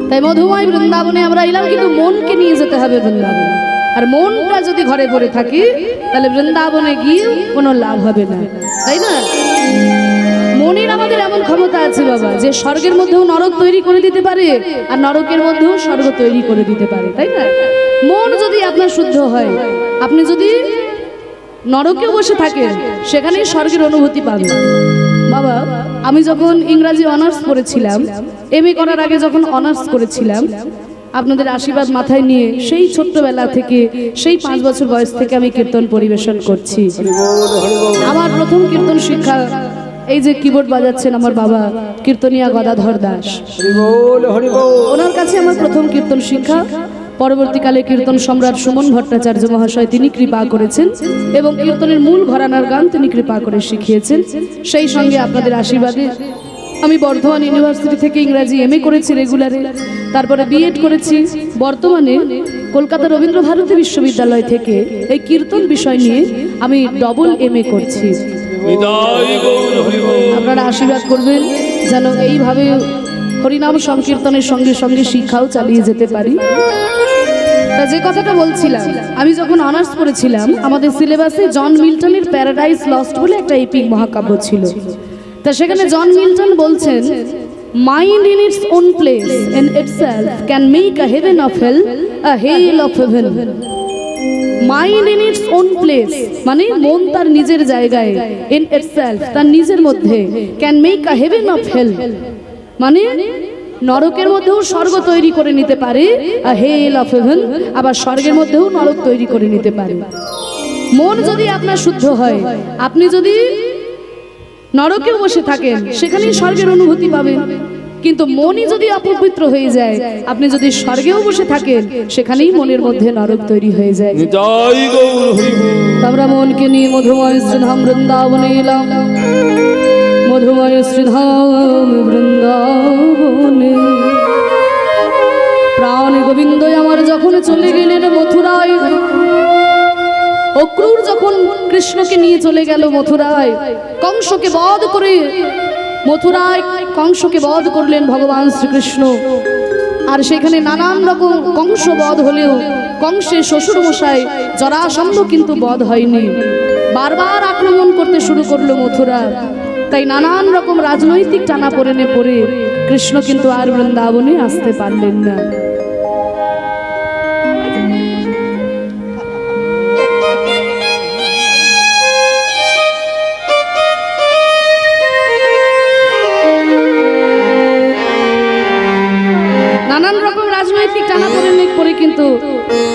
তাই মধুময় বৃন্দাবনে আমরা এলাম, কিন্তু মনকে নিয়ে যেতে হবে বৃন্দাবনে। আর মনটা যদি ঘরে পড়ে থাকে তাহলে বৃন্দাবনে গিয়ে কোনো লাভ হবে না, তাই না? মনের আমাদের এমন ক্ষমতা আছে বাবা, যে স্বর্গের মধ্যেও নরক তৈরি করে দিতে পারে আর নরকের মধ্যেও স্বর্গ তৈরি করে দিতে পারে, তাই না? মন যদি আপনার শুদ্ধ হয়, আপনি যদি নরকে বসে থাকেন সেখানেই স্বর্গের অনুভূতি পাবেন। বাবা, আমি যখন ইংরাজি অনার্স পড়েছিলাম, এমএ করার আগে যখন অনার্স করেছিলাম, আপনাদের আশীর্বাদ মাথায় নিয়ে সেই ছোট্টবেলা থেকে, সেই 5 বছর বয়স থেকে আমি কীর্তন পরিবেশন করছি। আমার প্রথম কীর্তন শিক্ষা, এই যে কিবোর্ড বাজাচ্ছেন আমার বাবা কীর্তনিয়া গদাধর দাস, ওনার কাছে আমার প্রথম কীর্তন শিক্ষা। পরবর্তীকালে কীর্তন সম্রাট সুমন ভট্টাচার্য মহাশয় তিনি কৃপা করেছেন এবং কীর্তনের মূল ঘরানার গান তিনি কৃপা করে শিখিয়েছেন। সেই সঙ্গে আপনাদের আশীর্বাদে আমি বর্ধমান ইউনিভার্সিটি থেকে ইংরাজি এমএ করেছি রেগুলারে, তারপরে বিএড করেছি। বর্তমানে কলকাতা রবীন্দ্র ভারতী বিশ্ববিদ্যালয় থেকে এই কীর্তন বিষয় নিয়ে আমি ডবল এমএ করছি। আপনারা আশীর্বাদ করবেন যেন এইভাবে হরিনাম সংকীর্তনের সঙ্গে সঙ্গে শিক্ষাও চালিয়ে যেতে পারি। তা যে কথাটা বলছিলাম, আমি যখন অনার্স পড়েছিলাম আমাদের সিলেবাসে জন মিল্টনের প্যারাডাইস লস্ট বলে একটা এপিক মহাকাব্য ছিল। তা সেখানে জন মিল্টন বলছেন, mind in its own place in itself can make a heaven of hell a hell of heaven. Mind in its own place মানে মন তার নিজের জায়গায়, ইন ইটসেলফ তার নিজের মধ্যে, can make a heaven of hell মানে নরকের মধ্যেও স্বর্গ তৈরি করে নিতে পারে, আ হেল অফ হেভেন, আবার স্বর্গের মধ্যেও নরক তৈরি করে নিতে পারে। মন যদি আপনার শুদ্ধ হয়, আপনি যদি নরকেও বসে থাকেন সেখানেই স্বর্গের অনুভূতি পাবেন। কিন্তু মনই যদি অপবিত্র হয়ে যায়, আপনি যদি স্বর্গেও বসে থাকেন সেখানেই মনের মধ্যে নরক তৈরি হয়ে যায়। আমরা মনকে নিয়ে মধুময় শ্রীধাম বৃন্দাবনে এলাম, মধুময় শ্রীধাম বৃন্দাবনে। প্রাণ গোবিন্দ আমার যখন চলে গেলেন মথুরায়, অক্রূর যখন কৃষ্ণকে নিয়ে চলে গেল মথুরায়, কংসকে বধ করে মথুরায় কংসকে বধ করলেন ভগবান শ্রীকৃষ্ণ। আর সেখানে নানান রকম কংস বধ হলেও কংসের শ্বশুর মশাই জরাসন্ধ কিন্তু বধ হয়নি, বারবার আক্রমণ করতে শুরু করলো মথুরা। তাই নানান রকম রাজনৈতিক টানাপোড়েনে পড়ে কৃষ্ণ কিন্তু আর বৃন্দাবনে আসতে পারলেন না। নানান রকম রাজনৈতিক টানাপোড়েনে পড়ে কিন্তু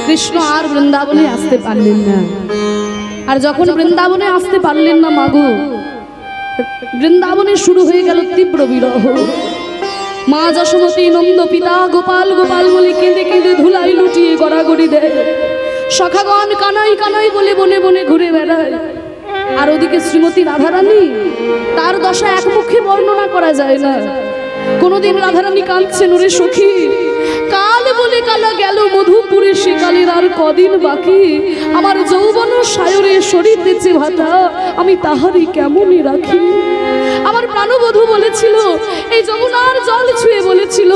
কৃষ্ণ আর বৃন্দাবনে আসতে পারলেন না। আর যখন বৃন্দাবনে আসতে পারলেন না মাগো, বৃন্দাবনে শুরু হয়ে গেল তীব্র বিরহ। মা যশোমতী নন্দ পিতা গোপাল গোপাল বলে কেঁদে কেঁদে ধুলাই লুটিয়ে গড়াগড়ি দেয়। সখাগণ কানাই কানাই বলে বনে বনে ঘুরে বেড়ায়। আর ওদিকে শ্রীমতী রাধারানী, তার দশা এক মুখে বর্ণনা করা যায় না। কোনদিন রাধারানী কাঁদছেন, ওরে সখী কাল বলে কালা গেল মধুপুরে, সে কালের আর কদিন বাকি। আমার যৌবন সায়রে শরীর দিচ্ছে ভাতা, আমি তাহারই কেমনই রাখি। আমার প্রাণবধূ বলেছিল, এই যমুনার জল ছুঁয়ে বলেছিল,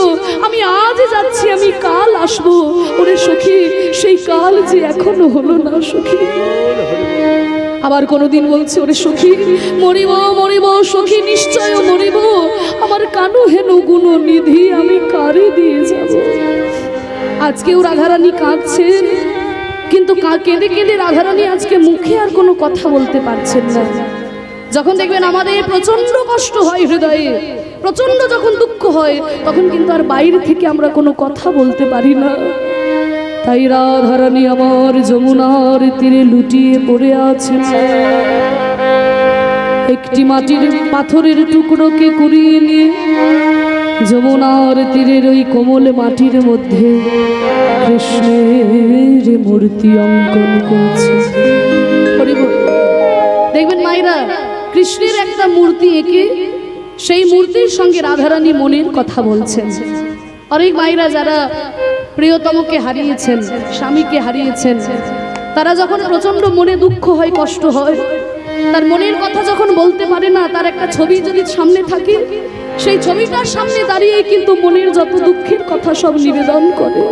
আমি আজ যাচ্ছি, আমি কাল আসবো। ওরে সখী সেই কাল যে এখনো হলো না সখী। আবার কোনদিন বলছে, ওরে সখী মরিব মরিব সখী নিশ্চয় মরিব, আমার কানু হেন গুণ নিধি আমি কারে দিয়ে যাব। আজকেও রাধারানী কাঁদছেন, কিন্তু কেঁদে কেঁদে রাধারানী আজকে মুখে আর কোনো কথা বলতে পারছেন না। যখন দেখবেন আমাদের প্রচন্ড কষ্ট হয় হৃদয়ে, প্রচন্ড যখন দুঃখ হয়, তখন কিন্তু আর বাইরে থেকে আমরা কোনো কথা বলতে পারি না। তাই রাধারানী আমার যমুনার তীরে লুটিয়ে পড়ে আছে। একটি মাটির পাথরের টুকরোকে কুড়িয়ে নিয়ে যমুনার তীরের ওই কোমল মাটির মধ্যে কৃষ্ণের মূর্তি অঙ্কন করছে। দেখবেন মায়েরা, কৃষ্ণের একটা মূর্তি এঁকে সেই মূর্তির সঙ্গে রাধারানী মনের কথা বলছেন। অনেক মায়েরা যারা প্রিয়তমকে হারিয়েছেন, স্বামীকে হারিয়েছেন, তারা যখন প্রচন্ড মনে দুঃখ হয়, কষ্ট হয়, তার মনের কথা যখন বলতে পারে না, তার একটা ছবি যদি সামনে থাকে, সেই ছবিটার সামনে দাঁড়িয়ে কিন্তু মনের যত দুঃখের কথা সব নিবেদন করে।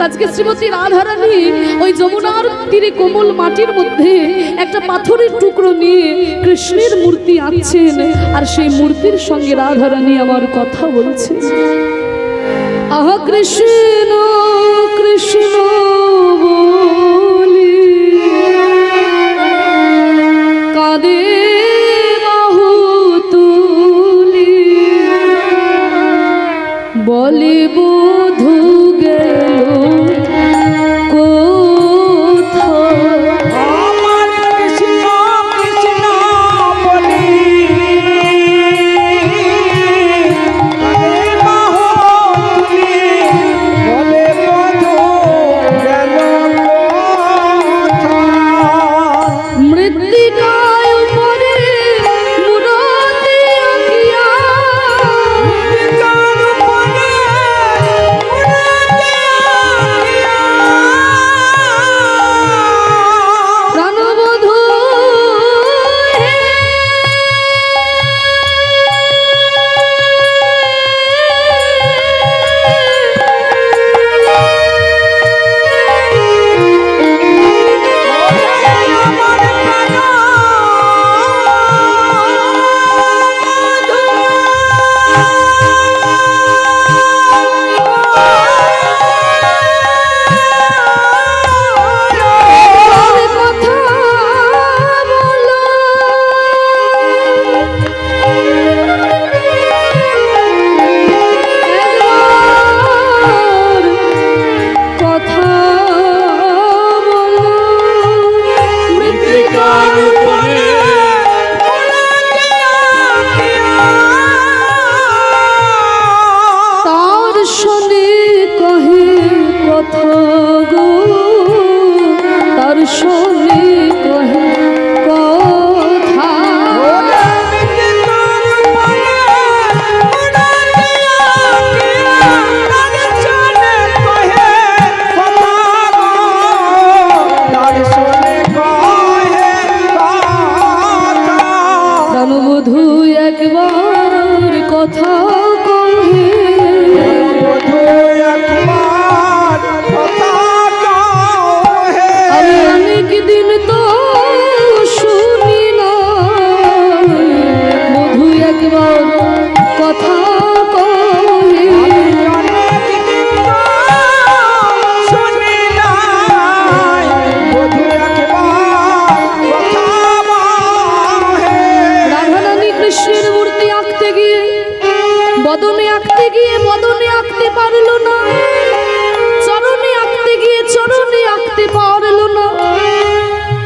আজকে শ্রীমতী রাধারানী ওই যমুনার তীরে কোমল মাটির মধ্যে একটা পাথরের টুকরো নিয়ে কৃষ্ণের মূর্তি আঁকছেন, আর সেই মূর্তির সঙ্গে রাধারানী আমার কথা বলছে। আহা কৃষ্ণ কৃষ্ণ বলি কাঁদে বাহু তুলি, বলে বধূ গেল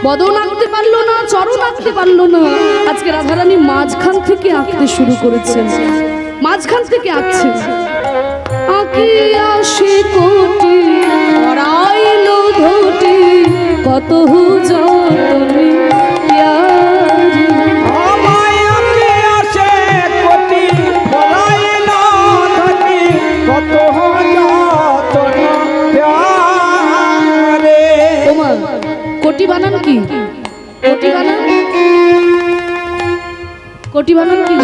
বদন আঁকতে পারলো না, চরণ আঁকতে পারলো না। আজকে রাধারানী মাঝখান থেকে আঁকতে শুরু করেছেন, মাঝখান থেকে আঁকছেন। আঁকি আসে কোটি পড়াইলো ধুটি, কত যতনে প্যারি। আমায় আঁকি আসে কোটি পড়াইলো ধুটি, কত যতনে প্যারি। তোমার কোটি বানান কি? কোটি বানান, কোটি বানান কি?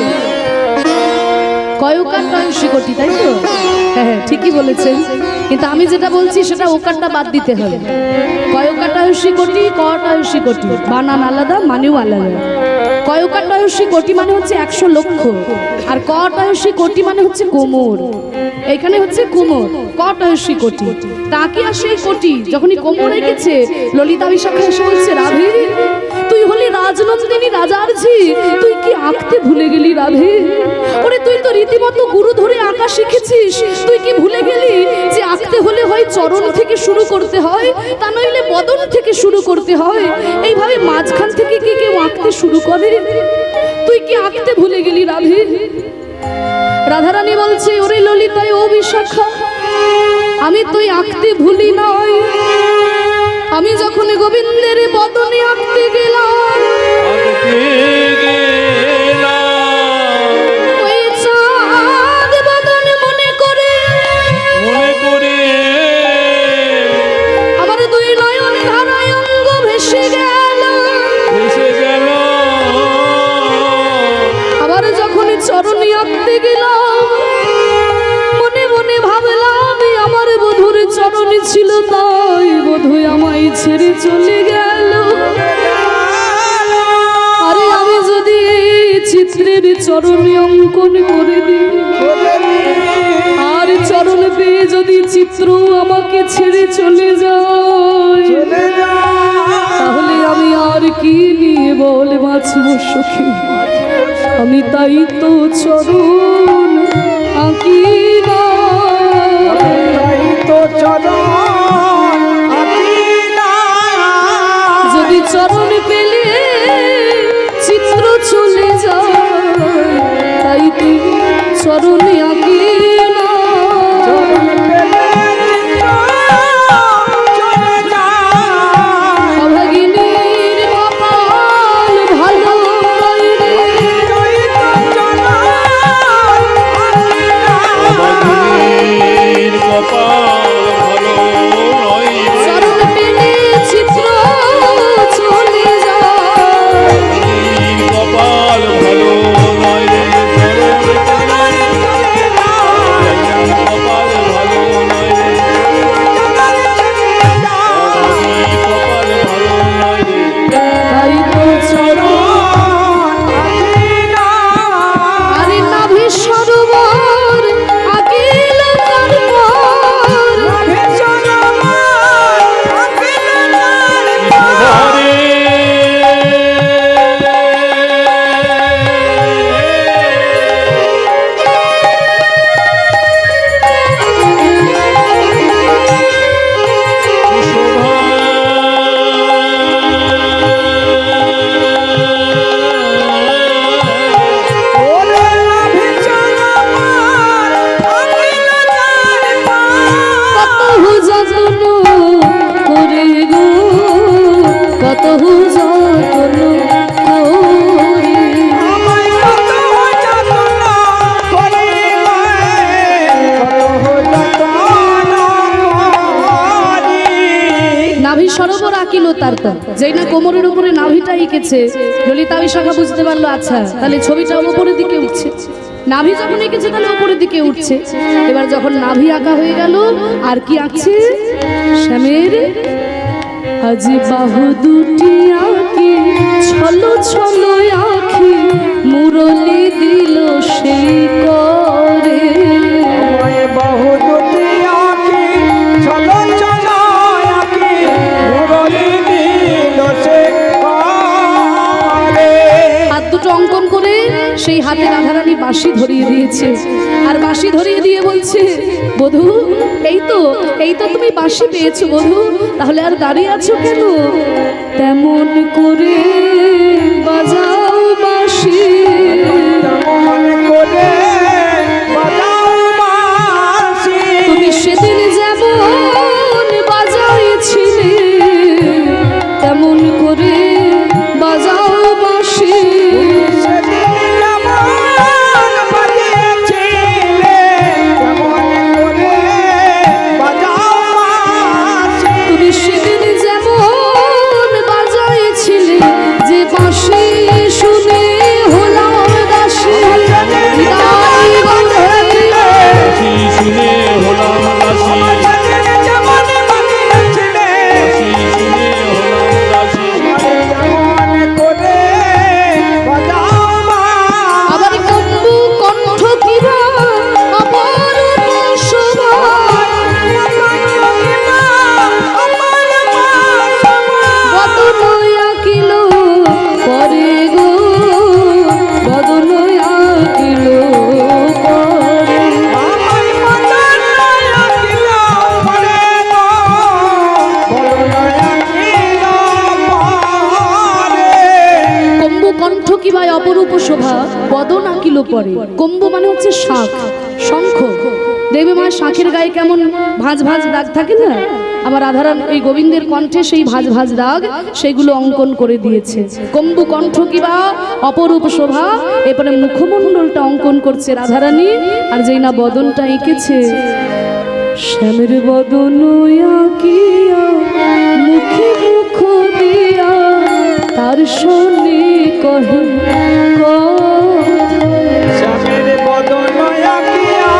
কয়কার টয়সী কোটি, তাই তো? হ্যাঁ হ্যাঁ ঠিকই বলেছেন, কিন্তু আমি যেটা বলছি সেটা ওকারটা বাদ দিতে হবে। কয়কার টয়সী কোটি, ক টয়সী কোটি, বানান আলাদা মানেও আলাদা। কয়কার টয়সী কোটি মানে হচ্ছে 100 লক্ষ, আর ক টয়সী কোটি মানে হচ্ছে কোমর। এখানে হচ্ছে কোমর, ক টয়সী কোটি। তাকে আর সেই কোটি যখনই কোমর রেখেছে, ললিতা বিশাখা এসে বলছে, রাধে তুই হলি রাজনন্দিনী রাজার ঝি, তুই কি আঁকতে ভুলে গেলি রাধে? ওরে তুই তো রীতিমতো গুরু ধরে আঁকা শিখেছিস, তুই কি ভুলে গেলি যে আঁকতে হলে হয় চরণ থেকে শুরু করতে হয়, তা নইলে বদন থেকে শুরু করতে হয়। এইভাবে মাঝখান থেকে কি কেউ আঁকতে শুরু করে? তুই কি আঁকতে ভুলে গেলি রাধে? রাধারানী বলছে, ওরে ললিতায় ও বিশাখা, আমি তুই আঁকতে ভুলি নাই। আমি যখন গোবিন্দের বদনে আঁকতে গেলাম, ওই চাঁদ বদন মনে করে আমার দুই নয়ন ধারায় অঙ্গ ভেসে গেল। আবার যখন চরণে ছিল তাই বোধহয় আমায় ছেড়ে চলে গেল। আরে আমি যদি এই চিত্রের চরণে অঙ্কন করে দিই, আর চরণ পেয়ে যদি চিত্র আমাকে ছেড়ে চলে যায়, তাহলে আমি আর কি নিয়ে বল বাঁচব সখী। আমি তাই তো চরণ আঁকি না, যদি চরণ পেলে চিত্র চলে যায়, তাই তো চরণে আঁকি না। অভাগিনীর কপাল ভালো নয় রে, অভাগিনীর কপাল ভালো নয় রে। চরণ পেলে চিত্র চলে যায়। অভাগিনীর কপাল ভালো নয় রে। অভাগিনীর কপাল ভালো নয় রে। অভাগিনীর কপাল ভালো নয় রে। তাই তো চরণ আরে নাভি সরোবর আকিল তারপর, ঘরে কতহু যত্ন করে গো, কতহু যত্ন করে। নাভি সরোবর আকিল তারপর, যেই না কোমরের উপরে নাভিটা এঁকেছে, ললিতা বিশাখা বুঝতে পারলো আচ্ছা তাহলে ছবিটা উপরের দিকে উঠছে। নাভি যখন এঁকেছে তাহলে উপরের দিকে উঠছে। এবার যখন নাভি আঁকা হয়ে গেল, আর কি আঁকছে? শ্যামের আজি বাহু দুটি আঁকি ছলো ছলো আঁখি মুরলি দিল সেই করে। হাত দুটো অঙ্কন করে সেই হাতে রাধারানী বাঁশি ধরিয়ে দিয়েছে, আর বাঁশি ধরিয়ে দিয়ে বলছে, বধূ এই তো তুমি বাঁশি পেয়েছো বধূ, তাহলে আর দাঁড়িয়ে আছো কেন? তেমন করে বাজাও বাঁশি, তুমি সেদিন যেমন বাজাইছিলে, তেমন করে বাজাও বাঁশি। তুমি সেদিন যেমন বাজাইছিলে, যে বাঁশি শুনে হলাম দাসী। হৃদয় গন্ধে দাসী শুনে হলাম দাসী। দাসী শুনে হলাম দাসী। আবার কম্বু কণ্ঠ কিবা অপরূপ শোভা, বদন আঁকিল পরে গো, বদন আঁকিল পরে। কম্বু কণ্ঠ কি ভাই অপরূপ শোভা, বদন আঁকিল পরে। কম্বু মানে হচ্ছে শাঁখ, শঙ্খ। দেখবে মা শাঁখের গায়ে কেমন ভাঁজ ভাঁজ দাগ থাকে না, আমার রাধারান এই গোবিন্দের কণ্ঠে সেই ভাঁজ ভাঁজ দাগ সেগুলো অঙ্কন করে দিয়েছে। কম্বু কণ্ঠ কিবা অপরূপ শোভা, এরপরে মুখমণ্ডলটা অঙ্কন করছে রাধারানী, আর যেই না বদনটা এঁকেছে, শ্যামের বদন আঁকিয়া মুখে মুখ দিয়া তার শোনে কহে শ্যামের বদন আঁকিয়া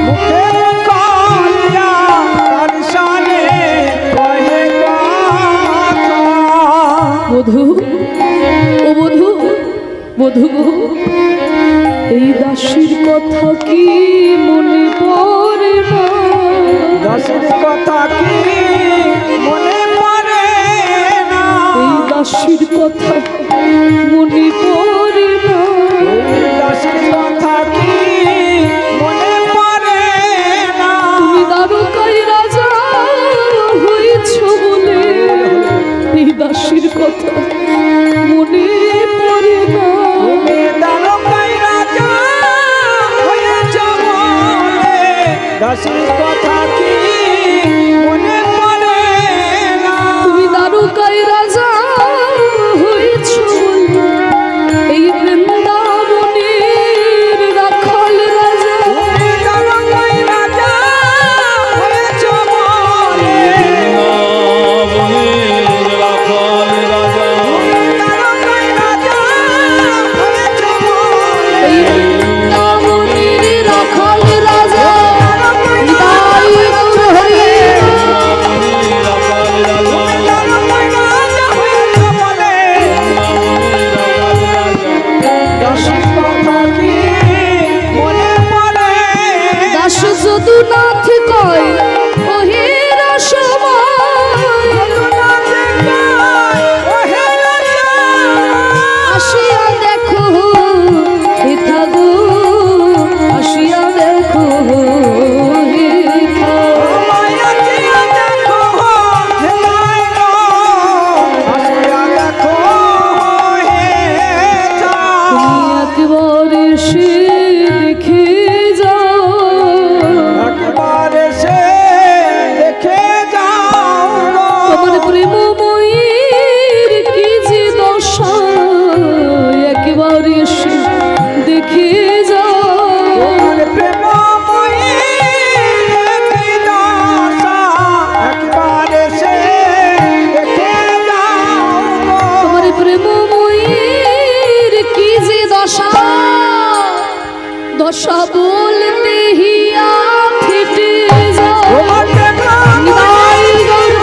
মুখে কালিয়া তার শানে দাসের কথা কি মনে পড়ে না এই দাসীর কথা মনে পড়ে না দাসের কথা কি মনে পড়ে না তুমি দ্বারকায় রাজা হয়েছ বলে এই দাসীর কথা মনে পড়ে না তুমি দ্বারকায় রাজা হয়েছ বলে দাসের কথা কি মনে পড়ে না তুমি দ্বারকায় রাজা হয়েছ বলে এই বৃন্দাবনের রাখাল রাজা তুমি দ্বারকায় রাজা হয়েছ বলে বৃন্দাবনের রাখাল রাজা দ্বারকায় রাজা হয়েছ বলে এই বৃন্দাবনের রাখাল রাজা নিতাই গৌর হরি বৃন্দাবনের রাখাল রাজা দাস যদুনাথ কয় ওহে রসময় আসিয়া দেখো হেথা গো আসিয়া দেখো হেথা তুমি একবার এসে দেখে যাও তোমার প্রেমময়ীর কি যে দশা একবার এসে দেখে যাও তোমার প্রেমময়ীর কি যে দশা দশা বলতে হিয়া ফেটে যাও নিতাই গৌর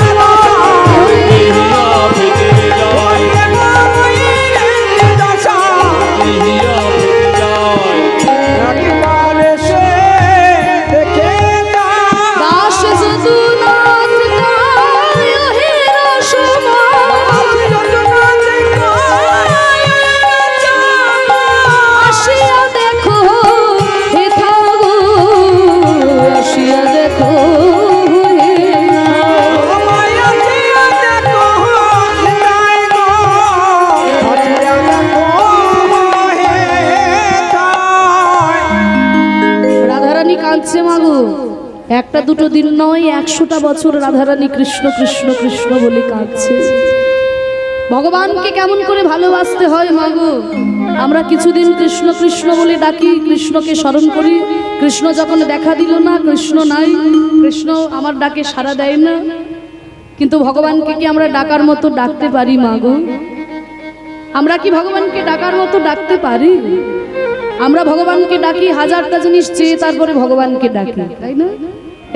হরি। হিয়া ফেটে যায় হিয়া ফেটে যায় দাস যদুনাথ কয় ওহে রসময় আসিয়া দেখো হেথা গো আসিয়া দেখো রাধারানী কাঁদছে মাগো একটা দুটো দিন নয় 100টা বছর রাধারানী কৃষ্ণ কৃষ্ণ কৃষ্ণ বলে কাঁদছে ভগবানকে কেমন করে ভালোবাসতে হয় মাগো আমরা কিছুদিন কৃষ্ণ কৃষ্ণ বলে ডাকি কৃষ্ণকে স্মরণ করি কৃষ্ণ যখন দেখা দিল না কৃষ্ণ নাই কৃষ্ণ আমার ডাকে সাড়া দেয় না কিন্তু ভগবানকে কি আমরা ডাকার মতো ডাকতে পারি মাগো আমরা কি ভগবানকে ডাকার মতো ডাকতে পারি আমরা ভগবানকে ডাকি হাজারটা জিনিস চেয়ে তারপরে ভগবানকে ডাকি তাই না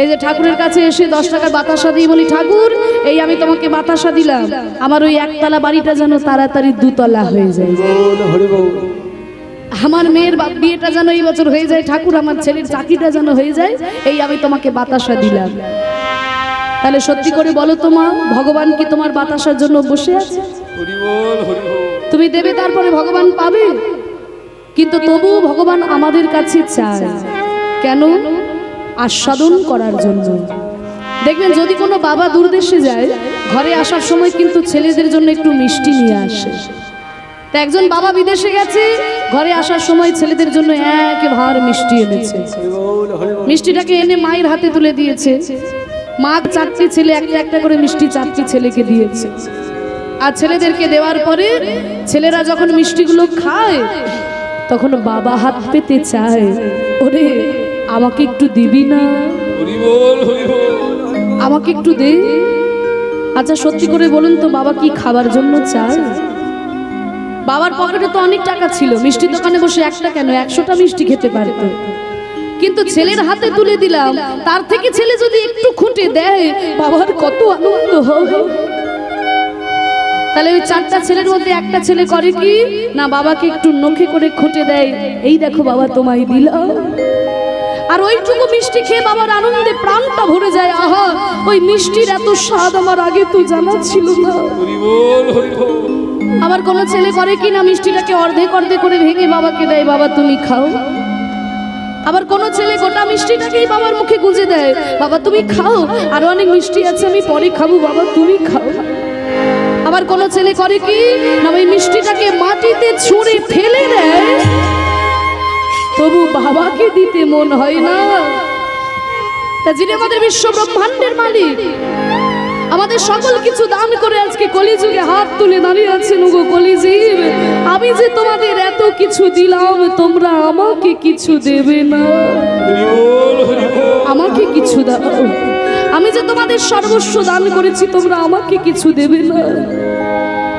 এই যে ঠাকুরের কাছে এসে 10 টাকার বাতাসা দিয়ে বলি ঠাকুর এই আমি তোমাকে বাতাসা দিলাম আমার ওই একতলা বাড়িটা যেন তাড়াতাড়ি দুতলা হয়ে যায় আমার মেয়ের বিয়েটা যেন এই বছর হয়ে যায় ঠাকুর আমার ছেলের চাকরিটা যেন হয়ে যায় এই আমি তোমাকে বাতাসা দিলাম তাহলে সত্যি করে বলো তো মা ভগবান কি তোমার বাতাসার জন্য বসে আছে হরি বল হরি বল তুমি দেবে তারপরে ভগবান পাবে কিন্তু তবু ভগবান আমাদের কাছে চায় কেন আস্বাদন করার জন্য দেখবেন যদি কোনো বাবা দূরদেশে যায় ঘরে আসার সময় কিন্তু ছেলেদের জন্য একটু মিষ্টি নিয়ে আসে তা একজন বাবা বিদেশে গেছে ঘরে আসার সময় ছেলেদের জন্য এক ভার মিষ্টি এনেছে মিষ্টিটাকে এনে মায়ের হাতে তুলে দিয়েছে মা 4টি ছেলে একটা একটা করে মিষ্টি 4টি ছেলেকে দিয়েছে আর ছেলেদেরকে দেওয়ার পরে ছেলেরা যখন মিষ্টিগুলো খায় তখন বাবা হাত পেতে চায় ওরে আমাকে একটু দিবি না হরি বল হরি বল আমাকে একটু দে আচ্ছা সত্যি করে বলুন তো বাবা কি খাবার জন্য চায় বাবার পকেটে তো অনেক টাকা ছিল মিষ্টি দোকানে বসে একটা কেন 100টা মিষ্টি খেতে পারত কিন্তু ছেলের হাতে তুলে দিলাম তার থেকে ছেলে যদি একটু খুঁটে দেয় বাবার কত আনন্দ হবে তাহলে ওই 4টা ছেলের মধ্যে একটা ছেলে করে কি না বাবাকে একটু নখে করে খুঁটে দেয় এই দেখো বাবা তোমায় দিলাম আর ওইটুকু মিষ্টি খেয়ে বাবার আনন্দে প্রাণটা ভরে যায়। আহা, ওই মিষ্টির এত স্বাদ আমার আগে তো জানা ছিল না। হরি বল হরি বল। আবার কোনো ছেলে করে কি না, মিষ্টিটাকে অর্ধেক অর্ধেক করে ভেঙে বাবাকে দেয়, বাবা তুমি খাও। আবার কোনো ছেলে গোটা মিষ্টিটাকেই বাবার মুখে গুঁজে দেয়, বাবা তুমি খাও, আরো অনেক মিষ্টি আছে আমি পরে খাবো, বাবা তুমি খাও। আবার কোনো ছেলে করে কি না, ওই মিষ্টিটাকে মাটিতে ছুঁড়ে ফেলে দেয়, তবু বাবাকে দিতে মন হয় না। তা যিনি আমাদের বিশ্ব ব্রহ্মাণ্ডের মালিক, আমাদের সকল কিছু দান করে আজকে কলিযুগে হাত তুলে দাঁড়িয়ে আছেন, ওগো কলিজীব, আমি যে তোমাদের এত কিছু দিলাম, তোমরা আমাকে কিছু দেবে না? হরি বল হরি বল। আমাকে কিছু দাও। আমি যে তোমাদের সর্বস্ব দান করেছি, তোমরা আমাকে কিছু দেবে না?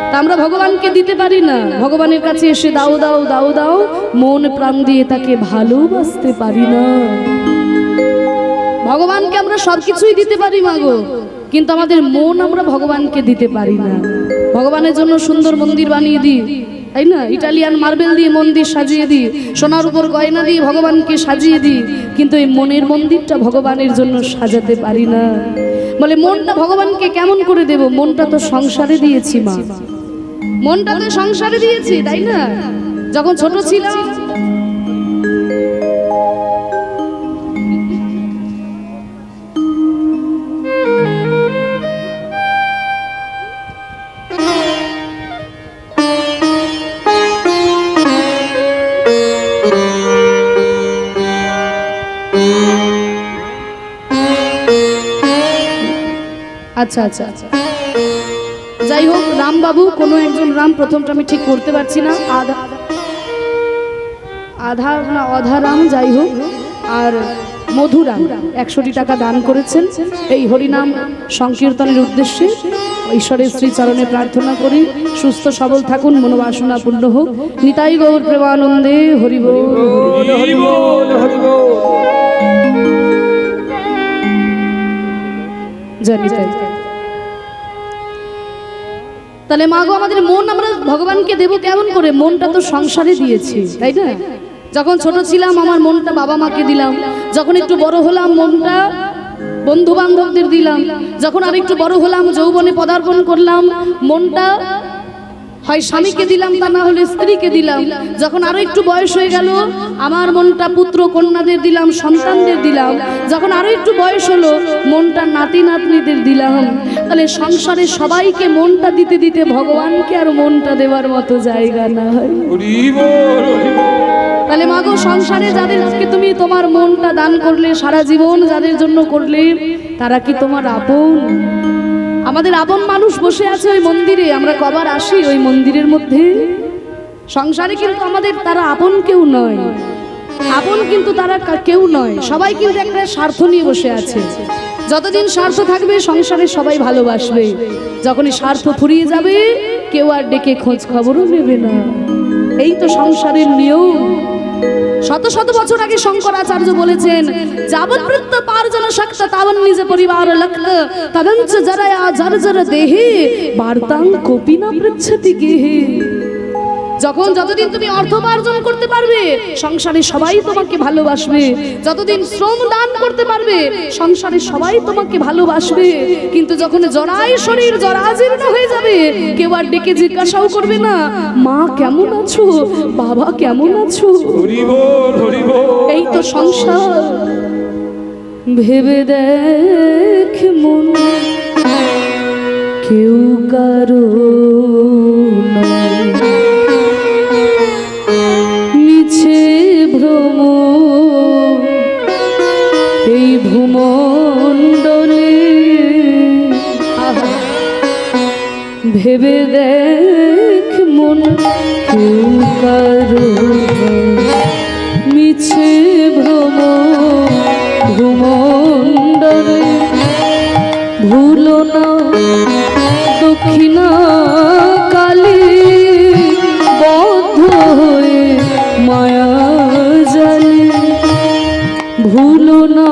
তা আমরা ভগবানকে দিতে পারি না, ভগবানের কাছে এসে দাও দাও দাও দাও মন প্রাণ দিয়ে তাকে ভালোবাসতে পারি না। ভগবানকে আমরা সবকিছুই দিতে পারি মাগো, কিন্তু আমাদের মন আমরা ভগবানকে দিতে পারি না। ভগবানের জন্য সুন্দর মন্দির বানিয়ে দিই, তাই না, ইটালিয়ান মার্বেল দিয়ে মন্দির সাজিয়ে দিই, সোনার উপর গয়না দিয়ে ভগবানকে সাজিয়ে দিই, কিন্তু এই মনের মন্দিরটা ভগবানের জন্য সাজাতে পারি না। বলে মনটা ভগবানকে কেমন করে দেব? মনটা তো সংসারে দিয়েছি মা, মনটা তো সংসারে দিয়েছি, তাই না? যখন ছোট ছিলাম আচ্ছা আচ্ছা আচ্ছা, যাই হোক, রামবাবু কোনো একজন রাম, প্রথমটা আমি ঠিক করতে পারছি না, আধা আধা না অধারাম, যাই হোক, আর মধুরাম 100টি টাকা দান করেছেন এই হরিনাম সংকীর্তনের উদ্দেশ্যে। ঈশ্বরের শ্রীচরণে প্রার্থনা করি সুস্থ সবল থাকুন, মনোবাসনা পূর্ণ হোক। নিতাই গৌর প্রেমানন্দে হরি বল। হরি বল হরি বল। জয় নিতাই। তাহলে মাগো, আমাদের মন আমরা ভগবানকে দেব কেমন করে? মনটা তো সংসারে দিয়েছি, তাই না? যখন ছোট ছিলাম আমার মনটা বাবা মাকে দিলাম, যখন একটু বড় হলাম মনটা বন্ধু বান্ধবদের দিলাম, যখন আর একটু বড় হলাম যৌবনে পদার্পণ করলাম মনটা হয় স্বামীকে দিলাম, তা না হলে স্ত্রীকে দিলাম। যখন আরো একটু বয়স হয়ে গেল আমার মনটা পুত্র কন্যাদের দিলাম, সন্তানদের দিলাম। যখন আরো একটু বয়স হলো মনটা নাতি নাতনিদের দিলাম। তাহলে সংসারে সবাইকে মনটা দিতে দিতে ভগবানকে আর মনটা দেওয়ার মতো জায়গা নাই। হরি বল হরি বল। তাহলে মাগো, সংসারে যাদেরকে তুমি তোমার মনটা দান করলে, সারা জীবন যাদের জন্য করলে, তারা কি তোমার আপন? আমাদের আপন মানুষ বসে আছে ওই মন্দিরে, আমরা কবার আসি ওই মন্দিরের মধ্যে। সংসারে কিন্তু আমাদের তারা আপন কেউ নয়, আপন কিন্তু তারা কেউ নয়। সবাই কিন্তু একটা স্বার্থ নিয়ে বসে আছে। যতদিন স্বার্থ থাকবে সংসারে সবাই ভালোবাসবে, যখনই স্বার্থ ফুরিয়ে যাবে কেউ আর ডেকে খোঁজ খবরও নেবে না। এই তো সংসারের নিয়ম। শত শত বছর আগে শঙ্করাচার্য বলেছেন, যাবৎ বৃত্ত পার্জন শক্ত তাবন নিজে পরিবার লক্ষ্য তদঞ্চ জরায়া জর্জর দেহে বার্তাং কোপি না পৃচ্ছতি গেহে। যখন যতদিন তুমি অর্থ উপার্জন করতে পারবে সংসারে সবাই তোমাকে ভালোবাসবে, যতদিন শ্রম দান করতে পারবে সংসারে সবাই তোমাকে ভালোবাসবে। কিন্তু যখন জরায় শরীর জরাজীর্ণ হয়ে যাবে কেউ আর ডেকে জিজ্ঞাসাও করবে না, মা কেমন আছো, বাবা কেমন আছো। হরি বল হরি বল। এই তো সংসার। ভেবে দেখ মন, কেউ কারো নয়, মিছে ভ্রম এই ভূমণ্ডলে। ভেবে দেখ মন, কেউ কারো মিছে ভ্রম ভূমণ্ডলে। ভুলো না দক্ষিণা কালী বদ্ধ হয়ে মায়া জালে। ভুলো না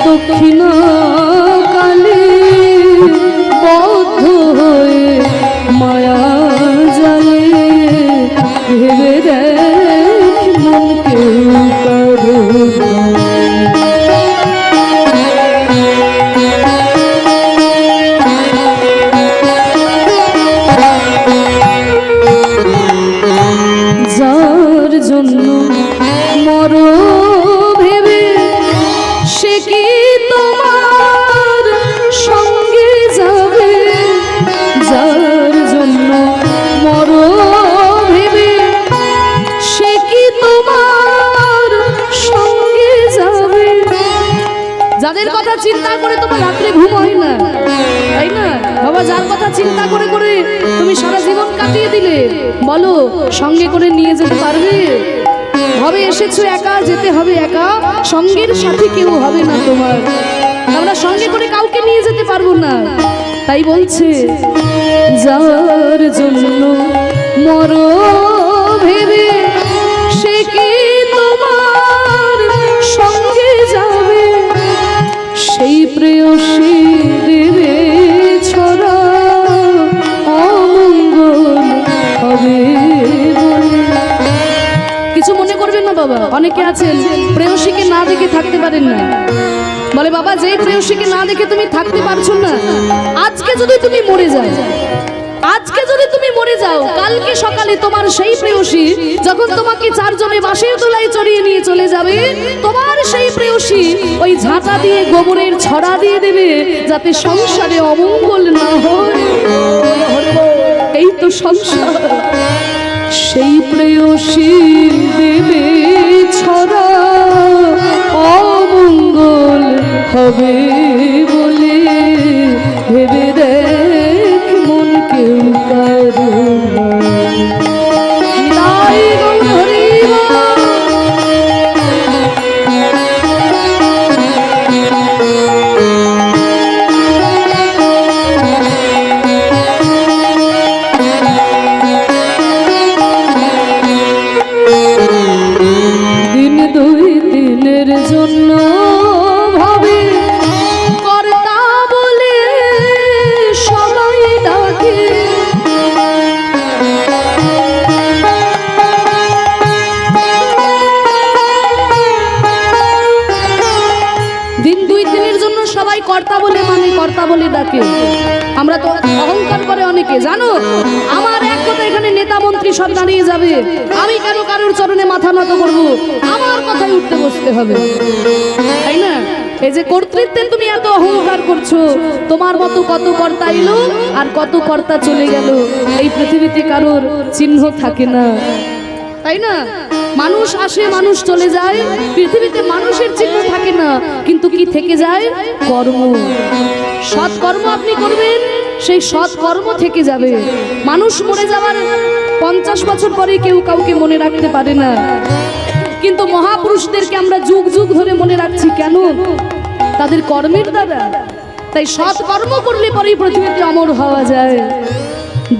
দক্ষিণা কালী বদ্ধ হয়ে মায়া জালে। ভেবে দেখ মন কেউ কারো যাদের কথা চিন্তা করে তোমার রাত্রে ঘুম হয় না, তাই না বাবা? যার কথা চিন্তা করে করে তুমি সারা জীবন কাটিয়ে দিলে, বলো সঙ্গে করে নিয়ে যেতে পারবে? হবে এসেছো একা, যেতে হবে একা, সঙ্গের সাথে কেউ হবে না তোমার। আমরা সঙ্গে করে কাউকে নিয়ে যেতে পারবো না। তাই বলছে, যার জন্য মরো ভেবে সে কি তোমার সঙ্গে যাবে, সেই প্রেয়সী দেবে ছড়া অমঙ্গল হবে বলে। কিছু মনে করবেন না বাবা, অনেকে আছেন প্রেয়সীকে না দেখে থাকতে পারেন না। বলে বাবা, যেই প্রেয়সীকে না দেখে তুমি থাকতে পারছো না, আজকে যদি তুমি মরে যাও, আজকে যদি তুমি মরে যাও, কালকে সকালে তোমার সেই প্রেয়সী যখন তোমাকে চারজনে বাঁশের তলায় চড়িয়ে নিয়ে চলে যাবে, তোমার সেই প্রেয়সী ওই ঝাঁটা দিয়ে গোবরের ছড়া দিয়ে দেবে, যাতে সংসারে অমঙ্গল না হয়। এই তো সংসার। সেই প্রেয়সী দেবে ছড়া অমঙ্গল হবে বলে, ভেবে দেখ মন কেউ কারো নিতাই গৌর হরি বল। দিন দুই দিনের জন্য ভাবে কর্তা বলে সবাই ডাকে, দিন দুই দিনের জন্য সবাই কর্তা বলে মানে, কর্তা বলে ডাকে। আমরা তো অহংকার করে অনেকে, জানো আমার এক কথা এখানে নেতা মন্ত্রী সব দাঁড়িয়ে যাবে, আমি কেন কারোর চরণে মাথা নত করব? আমার কথাই উঠতে বসতে হবে, তাই না? এই যে কর্তৃত্বে তুমি এত অহংকার করছো, তোমার মতো কত কর্তা এলো আর কত কর্তা চলে গেল, এই পৃথিবীতে কারোর চিহ্ন থাকে না, তাই না? মানুষ আসে মানুষ চলে যায়, পৃথিবীতে মানুষের চিহ্ন থাকে না, কিন্তু কি থেকে যায়? কর্ম। সৎ কর্ম আপনি করবেন, সেই সৎ কর্ম থেকে যাবে। মানুষ মরে যাওয়ার 50 বছর পরে কেউ কাউকে মনে রাখতে পারে না, কিন্তু মহাপুরুষদেরকে আমরা যুগ যুগ ধরে মনে রাখছি কেন? তাদের কর্মের দ্বারা। তাই সৎ কর্ম করলে পরেই পৃথিবীতে অমর হওয়া যায়।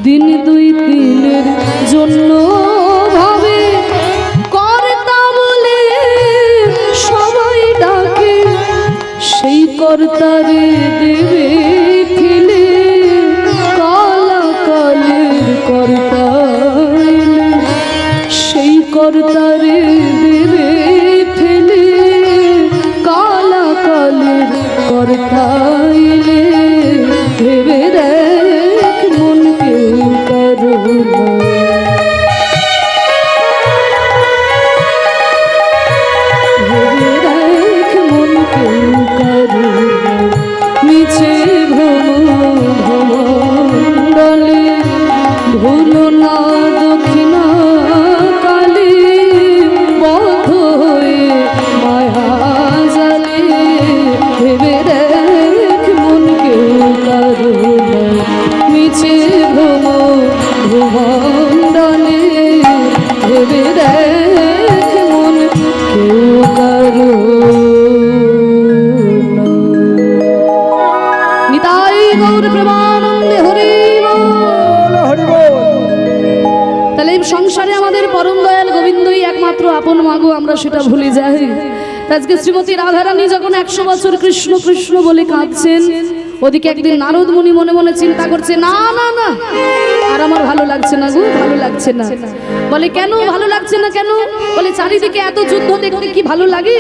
দিন দুই দিনের জন্য ভাবে কর্তা বলে সবাই ডাকে, সেই কর্তারে দেবে ফেলে কালা কালের কর্তা এলে, সেই কর্তারে দেবে ফেলে কালা কালের কর্তা এলে, ভেবে দেখ মন কেউ কারো না। ভেবে দেখ মন কেউ কারো না। মিছে ভ্রমণ্ডলে ভুলো না দক্ষিণা কালে, বদ্ধ হয়ে মায়া জালে, ভেবে দেখ মন কেউ কারো না। মিছে ভ্রমণ্ডলে ভেবে দেখ মন কেউ কারো না। নিতাই গৌর প্রেমানন্দে হরি বল। হরি বল। তাহলে এই সংসারে আমাদের পরম দয়াল গোবিন্দই একমাত্র আপন মাগো, আমরা সেটা ভুলে যাই। আজকে শ্রীমতী রাধারানী যখন 100 বছর কৃষ্ণ কৃষ্ণ বলে কাঁদছেন, ওদিকে একদিন নারদ মুনি মনে মনে চিন্তা করছে, না না না, আর আমার ভালো লাগছে না গো, ভালো লাগছে না। বলে কেন ভালো লাগছে না কেন? বলে চারিদিকে এত যুদ্ধ দেখতে কি ভালো লাগে?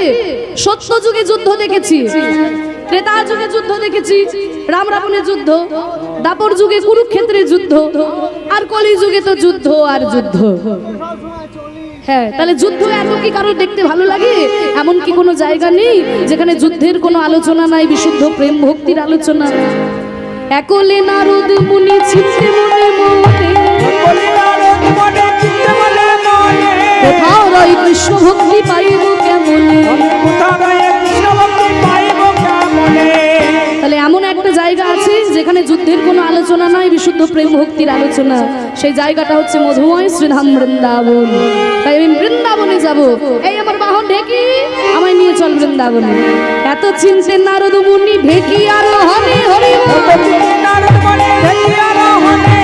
সত্য যুগে যুদ্ধ দেখেছি, ত্রেতা যুগে যুদ্ধ দেখেছি, রাম রাবণের যুদ্ধ, দাপর যুগে কুরুক্ষেত্রের যুদ্ধ, আর কলি যুগে তো যুদ্ধ আর যুদ্ধ। হ্যাঁ, তাহলে যুদ্ধ এত কি কারোর দেখতে ভালো লাগে? এমন কি কোনো জায়গা নেই যেখানে যুদ্ধের কোনো আলোচনা নাই, বিশুদ্ধ প্রেম ভক্তির আলোচনা? একলে নারদ মুনি চিত্তে মনে মনে, বলি নারদ মনে চিত্তে মনে মনে, কোথাও রয় কৃষ্ণ ভক্তি পাইব কেমনে? কোথা রয়ে কৃষ্ণ ভক্তি পাইব কেমনে? যেখানে যুদ্ধের কোনো আলোচনা নাই, বিশুদ্ধ প্রেম ভক্তির আলোচনা, সেই জায়গাটা হচ্ছে মধুময় শ্রীধাম বৃন্দাবন। তাই আমি বৃন্দাবনে যাব। এই আমার বাহন ঢেকি, আমায় নিয়ে চল বৃন্দাবনে। এত চিনতে নারদ মুনি ঢেকি আর হনে হরি বল। কত চিনতে নারদ মুনি ঢেকি আর হনে।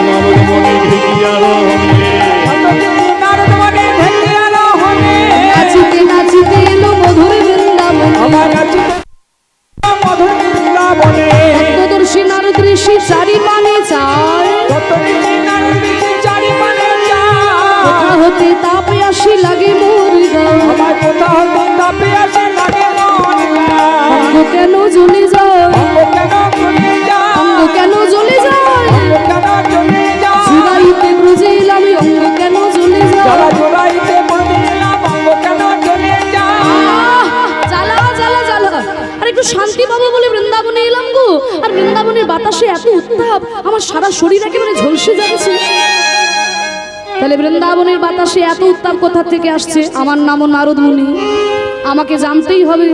নারদ মুনি ঢেকি আর হনে। কত চিনতে নারদ মুনি ঢেকি আর হনে। নাচিতে নাচিতে এলো মধুর বৃন্দাবন। আমার নাচিতে মধুর বৃন্দাবনে। তত্ত্বদর্শী নারদ ঋষি চারি পানে চায়। কত চিনতে নারদ ঋষি চারি পানে যায়। কোথা হতে তাপে আসি লাগে মোর গান। আমার কোথা হতে তাপে আসে লাগে মন গান। অঙ্গ কেন জ্বলে যায়, অঙ্গ কেন জ্বলে যায়। অঙ্গ কেন জ্বলে যায়। অঙ্গ কেন জ্বলে যায়। জুড়াইতে ব্রজে এলাম অঙ্গ কেন জ্বলে যায়। যারা জোড়াইতে বলছিলাম অঙ্গ কেন জ্বলে যায়। আহ, জ্বালা জ্বালা জ্বালা। আর একটু শান্তি পাবো বলে বৃন্দাবনে এলাম গো। আর বৃন্দাবনের বাতাসে এত উত্তাপ, আমার সারা শরীর একেবারে ঝলসে যাচ্ছে। তাহলে বৃন্দাবনের বাতাসে এত উত্তাপ কোথা থেকে আসছে? আমার নামও নারদ মুনি, আমাকে জানতেই হবে।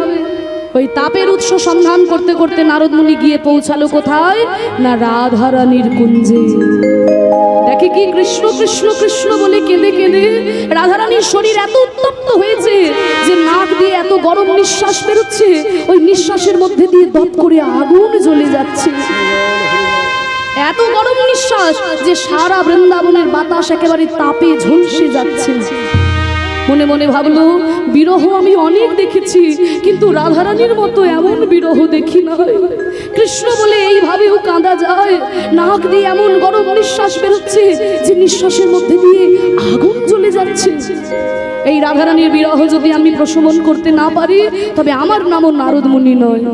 ওই তাপের উৎস সন্ধান করতে করতে নারদ মুনি গিয়ে পৌঁছালো কোথায় না, রাধারানীর কুঞ্জে। দেখে কি কৃষ্ণ কৃষ্ণ কৃষ্ণ বলে কেঁদে কেঁদে রাধারানীর শরীর এত উত্তপ্ত হয়েছে যে নাক দিয়ে এত গরম নিঃশ্বাস বেরোচ্ছে, ওই নিঃশ্বাসের মধ্যে দিয়ে দপ করে আগুন জ্বলে যাচ্ছে। এত গরম নিঃশ্বাস যে সারা বৃন্দাবনের বাতাস একেবারে তাপে ঝলসে যাচ্ছে। মনে মনে ভাবলো, বিরহ আমি অনেক দেখেছি, কিন্তু রাধারানীর মতো এমন বিরহ দেখি নাই। কৃষ্ণ বলে এইভাবেও কাঁদা যায়? নাক দিয়ে এমন গরম নিঃশ্বাস বেরোচ্ছে যে নিঃশ্বাসের মধ্যে দিয়ে আগুন জ্বলে যাচ্ছে। এই রাধারানীর বিরহ যদি আমি প্রশমন করতে না পারি, তবে আমার নামও নারদ মুনি নয়।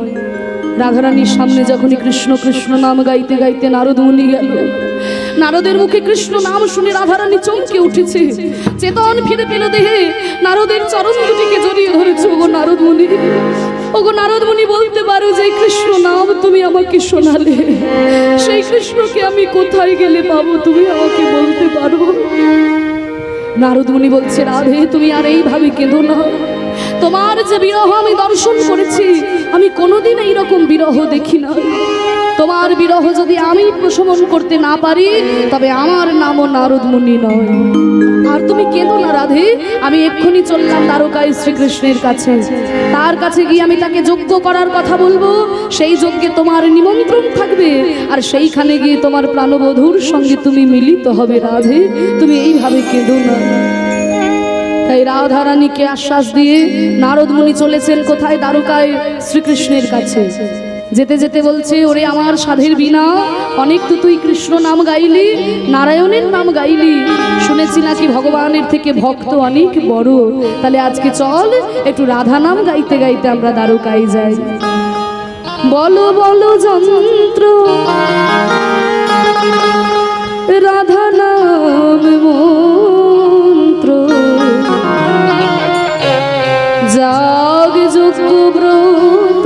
রাধারানীর সামনে যখনই কৃষ্ণ কৃষ্ণ নাম গাইতে গাইতে নারদ মুনি গেল, নারদের মুখে কৃষ্ণ নাম শুনে রাধারানী চমকে উঠেছে, চেতন ফিরে পেল দেহে। নারদের চরণ দুটিকে জড়িয়ে ধরেছে। ওগো নারদ মুনি, ওগো নারদ মুনি, বলতে পারো যে কৃষ্ণ নাম তুমি আমাকে শোনালে, সেই কৃষ্ণকে আমি কোথায় গেলে পাবো? তুমি আমাকে বলতে পারো? নারদ মুনি বলছে, রাধে তুমি আর এইভাবে কেঁদো না। তোমার যে বিরহ আমি দর্শন করেছি, আমি কোনোদিন এইরকম বিরহ দেখি না। তোমার বিরহ যদি আমি প্রশমন করতে না পারি, তবে আমার নামও নারদ মুনি নয়। আর তুমি কেঁদো না রাধে, আমি এক্ষুনি চললাম দ্বারকায় শ্রীকৃষ্ণের কাছে। তার কাছে গিয়ে আমি তাকে যজ্ঞ করার কথা বলবো, সেই যজ্ঞে তোমার নিমন্ত্রণ থাকবে, আর সেইখানে গিয়ে তোমার প্রাণবধূর সঙ্গে তুমি মিলিত হবে। রাধে তুমি এইভাবে কেঁদো না। তাই রাধারানীকে আশ্বাস দিয়ে নারদ মুনি চলেছেন কোথায়? দ্বারকায় শ্রীকৃষ্ণের কাছে। যেতে যেতে বলছে, ওরে আমার সাধের বিনা, অনেক তো তুই কৃষ্ণ নাম গাইলি, নারায়ণের নাম গাইলি, শুনেছি নাকি ভগবানের থেকে ভক্ত অনেক বড়। তাহলে আজকে চল একটু রাধা নাম গাইতে গাইতে আমরা দ্বারকায় যাই। বলো বলো যন্ত্র রাধা নাম মন্ত্র, যাগ যজ্ঞ ব্রত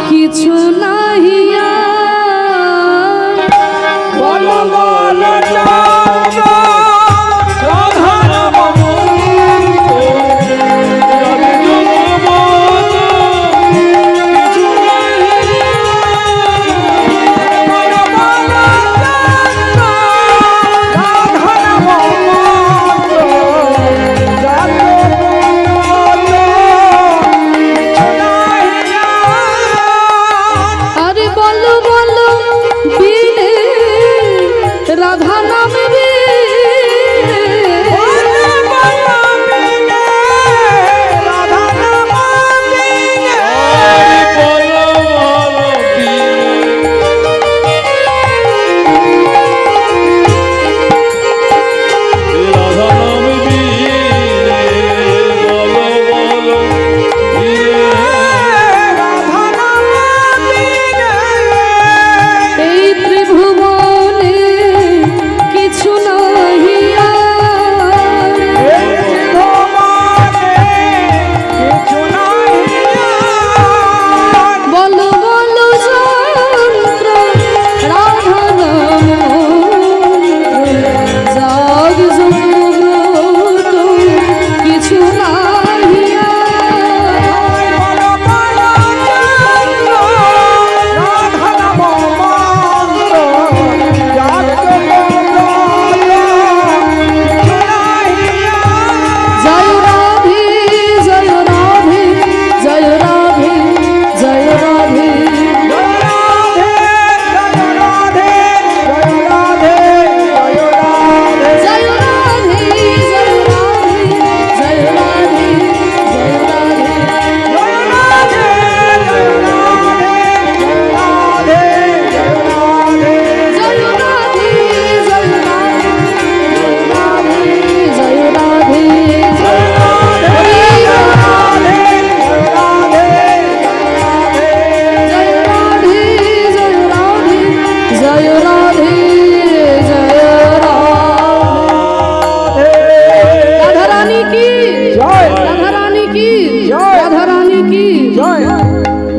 কিছু নাহিয়া। বলো বলো চন্দ্র রাধা নাম রাধারানী কি জয়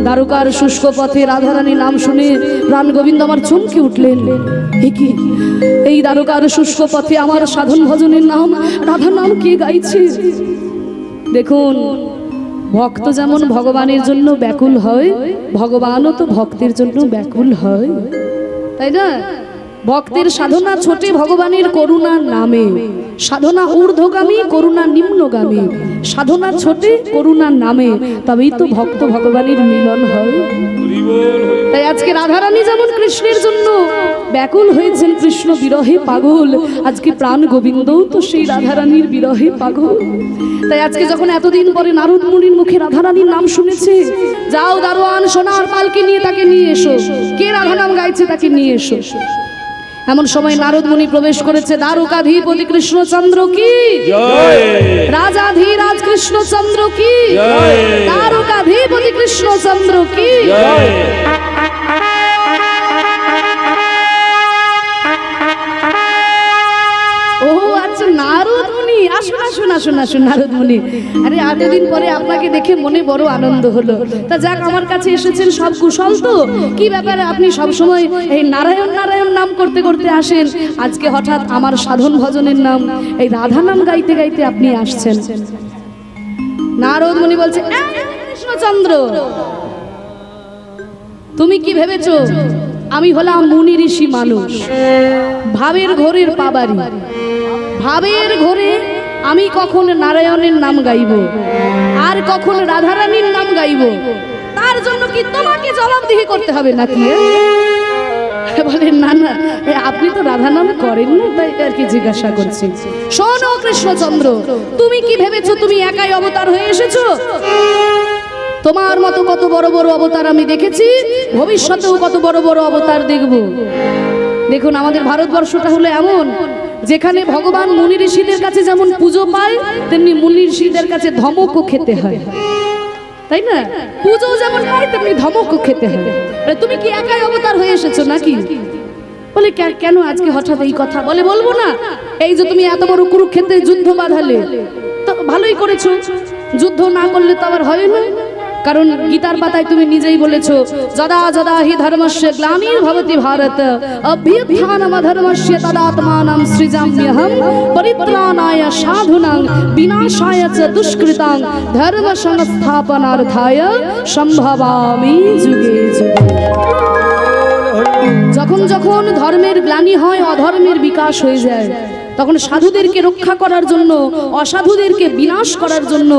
দ্বারকার শুষ্ক পথে রাধারানী নাম শুনে প্রাণ গোবিন্দ আমার চমকে উঠলেন। এ কি, এই দ্বারকার শুষ্ক পথে আমার সাধন ভজনের নাম রাধা নাম কে গাইছে? দেখুন, ভক্ত যেমন ভগবানের জন্য ব্যাকুল হয়, ভগবানও তো ভক্তের জন্য ব্যাকুল হয়, তাই না? ভক্তের সাধনা ছোটে ভগবানের করুণার নামে, সাধনা ঊর্ধ্বগামী করুণা নিম্নগামী, সাধনা ছোটে করুণার নামে, তবেই তো ভক্ত ভগবানের মিলন হয়। হরি বল, হরি তাই আজকে রাধারানী যেমন কৃষ্ণের জন্য ব্যাকুল হয়েছেন, কৃষ্ণ বিরহে পাগল, আজকে প্রাণ গোবিন্দও তো সেই রাধারানীর বিরহে পাগল। তাই আজকে যখন এতদিন পরে নারদ মুনির মুখে রাধারানীর নাম শুনেছে, যাও দারোয়ান সোনার পালকি নিয়ে তাকে নিয়ে এসো, কে রাধা নাম গাইছে তাকে নিয়ে এসো। এমন সময় নারদ মুনি প্রবেশ করেছে। দ্বারকাধীপতি কৃষ্ণচন্দ্র কি জয়, রাজাধীরাজ কৃষ্ণচন্দ্র কি জয়। দ্বারকাধীপতি কৃষ্ণচন্দ্র কি জয়। ও আচ্ছা, নারদ মুনি, আসুন আসুন আসুন আসুন নারদ মুনি। আরে এতদিন পরে আপনাকে দেখে মনে বড় আনন্দ হলো। তা যাক, আমার কাছে এসেছেন সব কুশল তো? কি ব্যাপারে আপনি সব সময় এই নারায়ণ নারায়ণ নাম করতে করতে আসেন, আজকে হঠাৎ আমার সাধন ভজনের নাম এই রাধা নাম গাইতে গাইতে আপনি আসছেন? নারদ মুনি বলছে, "এই কৃষ্ণচন্দ্র, তুমি কি ভেবেছো আমি হলাম মুনি ঋষি মানুষ, ভাবের ঘোরের পাবারি? ভাবের ঘোরে আমি কখন নারায়ণের নাম গাইব আর কখন রাধারানীর নাম গাইব, তার জন্য কি তোমাকে জবাবদিহি করতে হবে নাকি?" বলে, না না, আপনি তো রাধা নাম করেন না, তাই আর কি জিজ্ঞাসা করছি। শোনো কৃষ্ণচন্দ্র, তুমি কি ভেবেছো তুমি একাই অবতার হয়ে এসেছো? তোমার মতো কত বড় বড় অবতার আমি দেখেছি, ভবিষ্যতেও কত বড় বড় অবতার দেখব। দেখুন, আমাদের ভারতবর্ষটা হলো এমন, যেখানে ভগবান মুনি ঋষিদের কাছে যেমন পুজো পায়, তেমনি মুনি ঋষিদের কাছে ধমকও খেতে হয়, তাই না? পুজো যেমন পায় তেমনি ধমকও খেতে হয়। আরে তুমি কি একাই অবতার হয়ে এসেছো নাকি? বলে, কেন আজকে হঠাৎ এই কথা? বলে, বলবো না। এই যে তুমি এত বড় কুরুক্ষেত্রে যুদ্ধ বাঁধালে, তো ভালোই করেছো, যুদ্ধ না করলে তো আবার হয় না। কারণ গীতার পাতায় তুমি নিজেই বলেছো, যদা যদা হি ধর্মস্য গ্লানির্ভবতি ভারত অভ্যুত্থানমধর্মস্য তদাত্মানং সৃজাম্যহম পরিত্রাণায় সাধুনাং বিনাশায় চ দুষ্কৃতাং ধর্ম সংস্থাপনার্থায় সম্ভবামি যুগে যুগে। যখন যখন ধর্মের গ্লানি হয়, অধর্মের বিকাশ হয়ে যায়, তখন সাধুদেরকে রক্ষা করার জন্য, অসাধুদেরকে বিনাশ করার জন্য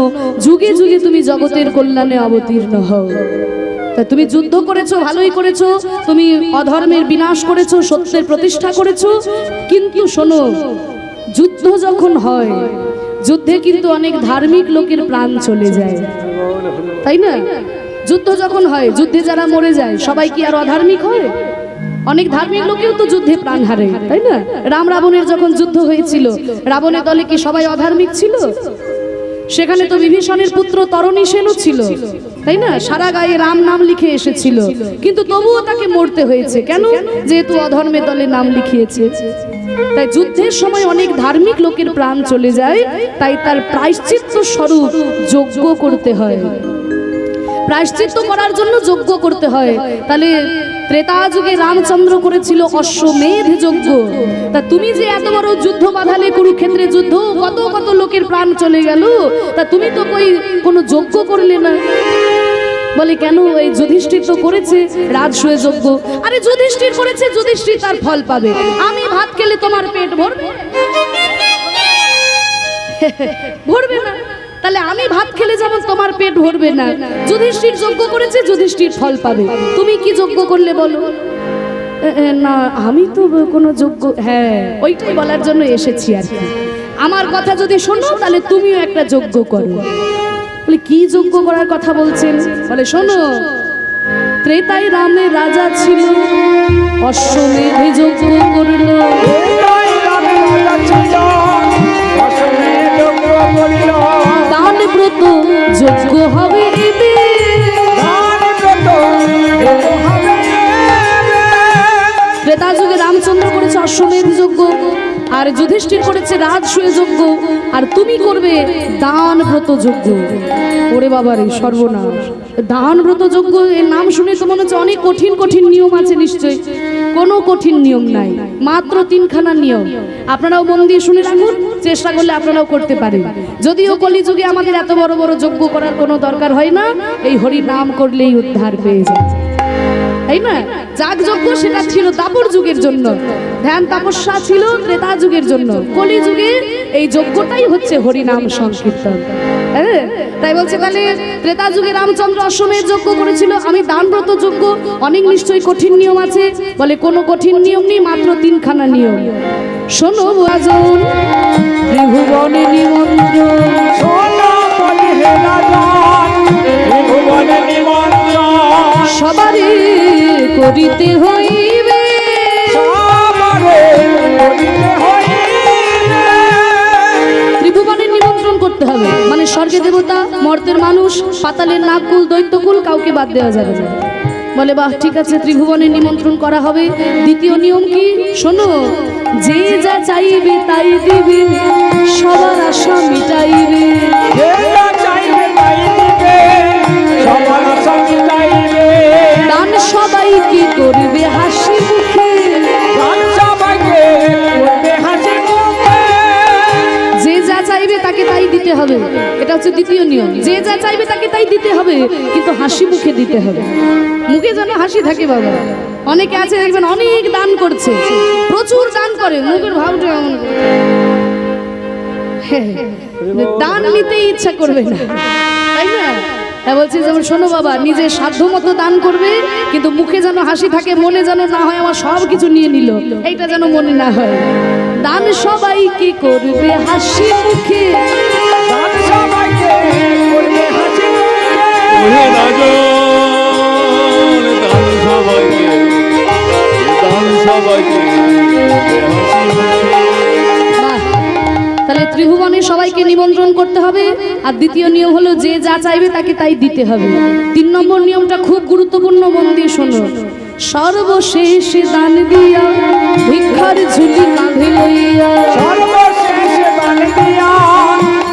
যুগে যুগে তুমি জগতের কল্যাণে অবতীর্ণ হও। তা তুমি যুদ্ধ করেছো, ভালোই করেছো, তুমি অধর্মের বিনাশ করেছো, সত্যের প্রতিষ্ঠা করেছো। কিন্তু শোনো, যুদ্ধ যখন হয়, যুদ্ধে কিন্তু অনেক ধার্মিক লোকের প্রাণ চলে যায়, তাই না? যুদ্ধ যখন হয়, যুদ্ধে যারা মরে যায়, সবাই কি আর অধার্মিক হয়? অনেক ধার্মিক লোকেও তো যুদ্ধে প্রাণ হারে, তাই না? রাম রাবণের যখন যুদ্ধ হয়েছিল, রাবণের দলে কি সবাই অধার্মিক ছিল? সেখানে তো বিভীষণের পুত্র তরণী সেনও ছিল, তাই না? সারা গায়ে রাম নাম লিখে এসেছিল, কিন্তু তবুও তাকে মরতে হয়েছে। কেন? যেহেতু অধর্মের দলে নাম লিখিয়েছে। তাই যুদ্ধের সময় অনেক ধার্মিক লোকের প্রাণ চলে যায়, তাই তার প্রায়শ্চিত্ত স্বরূপ যজ্ঞ করতে হয়। প্রায়শ্চিত্ত করার জন্য যজ্ঞ করতে হয়। তাহলে ত্রেতা যুগে রামচন্দ্র করেছিল অশ্বমেধ যজ্ঞ। তা তুমি যে এত বড় যুদ্ধ বাঁধালে, কুরুক্ষেত্রে যুদ্ধ, কত কত লোকের প্রাণ চলে গেল, তা তুমি তো কোনো যজ্ঞ করলে না। বলে, কেন? এই যুধিষ্ঠির তো করেছে রাজসূয় যজ্ঞ। আরে যুধিষ্ঠির করেছে, যুধিষ্ঠির তার ফল পাবে। আমি ভাত খেলে তোমার পেট ভরবে? ভরবে না। তাহলে আমি ভাত খেলে যেমন তোমার পেট ভরবে না, যুধিষ্ঠির যজ্ঞ করেছে, যুধিষ্ঠির ফল পাবে। তুমি কি যজ্ঞ করলে বলো? না, আমি তো কোনো যজ্ঞ, হ্যাঁ, ওইটাই বলার জন্য এসেছি আর কি। আমার কথা যদি শোনো, তাহলে তুমিও একটা যজ্ঞ করো। বলে, কি যজ্ঞ করার কথা বলছেন? বলে, শোনো, ত্রেতায় রামের রাজা ছিল, অশ্বমেধ যজ্ঞ করল। দান ব্রত যজ্ঞ হবে ত্রেতা যুগে রামচন্দ্র করেছে অশ্বমেধ যজ্ঞ। আর যুধিষ্ঠির করেছে রাজসূয় যজ্ঞ, আর তুমি করবে দান ব্রত যজ্ঞ। ওরে বাবারে সর্বনাশ! দান ব্রত যজ্ঞ এর নাম শুনে তো মনে হচ্ছে অনেক কঠিন কঠিন নিয়ম আছে। নিশ্চয়ই কোনো কঠিন নিয়ম নাই, মাত্র 3খানা নিয়ম। আপনারাও মন দিয়ে শুনে রাখুন, চেষ্টা করলে আপনারাও করতে পারেন। যদিও কলিযুগে আমাদের এত বড় বড় যজ্ঞ করার কোনো দরকার হয় না, এই হরি নাম করলেই উদ্ধার পেয়ে যায়, তাই না? যাগযজ্ঞ সেটা ছিল দাপর যুগের জন্য, ধ্যান তপস্যা ছিল ত্রেতা যুগের জন্য। কলিযুগে এই যজ্ঞটাই হচ্ছে হরি নাম সংকীর্তন। হ্যাঁ, তাই বলছে তাহলে ত্রেতা যুগে রামচন্দ্র অশ্বমেধ যজ্ঞ করেছিল, আমি দানব্রত যজ্ঞ। অনেক নিশ্চয়ই কঠিন নিয়ম আছে, বলে কোনো কঠিন নিয়ম নেই, মাত্র 3খানা নিয়ম। শোনো রাজন ত্রিভুবনে নিমন্ত্রণ, শোনো বলি হে রাজন, ত্রিভুবনে নিমন্ত্রণ, সবারে করিতে হইবে, সবারে করিতে হইবে। ত্রিভুবনের নিমন্ত্রণ করতে হবে, মানে স্বর্গে দেবতা, মর্তের মানুষ, পাতালের নাগকুল দৈত্যকুল কাউকে বাদ দেওয়া যাবে না। বলে বাহ, ঠিক আছে, ত্রিভুবনের নিমন্ত্রণ করা হবে। দ্বিতীয় নিয়ম কি? শোনো, যে যা চাইবে তাই দিবে, সবার আশা মিটাইবে। যে যা চাইবে তাই দিবে, সবার আশা মিটাইবে। দান সবাই কি করবে হাসি মুখে, দান সবাইকে করবে হাসি মুখে। যে যা চাইবে তাকে তাই দিতে হবে। এটা হচ্ছে দ্বিতীয় নিয়ম, যে যা চাইবে তাকে তাই দিতে হবে, কিন্তু হাসি মুখে দিতে হবে। মুখে যেন হাসি থাকে বাবা। অনেকে আছে দেখবেন অনেক দান করছে, প্রচুর দান করে, মুখের ভাবটা এমন করে। হ্যাঁ, দান নিতে ইচ্ছা করবে না, তাই না? হ্যাঁ, বলছি যেমন শোনো বাবা, নিজের সাধ্য মতো দান করবে, কিন্তু মুখে যেন হাসি থাকে, মনে যেন না হয় আমার সব কিছু নিয়ে নিল, এইটা যেন মনে না হয়। দান সবাই কি করবে হাসি মুখে, দান সবাইকে করবে হাসি মুখে। ওহে রাজন দান সবাইকে, দান সবাইকে হাসি মুখে। বাহ! তাহলে ত্রিভুবনে সবাইকে নিমন্ত্রণ করতে হবে। আর দ্বিতীয় নিয়ম হলো যে যা চাইবে তাকে তাই দিতে হবে। 3 নম্বর নিয়মটা খুব গুরুত্বপূর্ণ, মন দিয়ে শোনো। সর্বশেষ দান দিয়া ভিক্ষার ঝুলি কাঁধে লইয়া, সর্বশেষ দান দিয়া,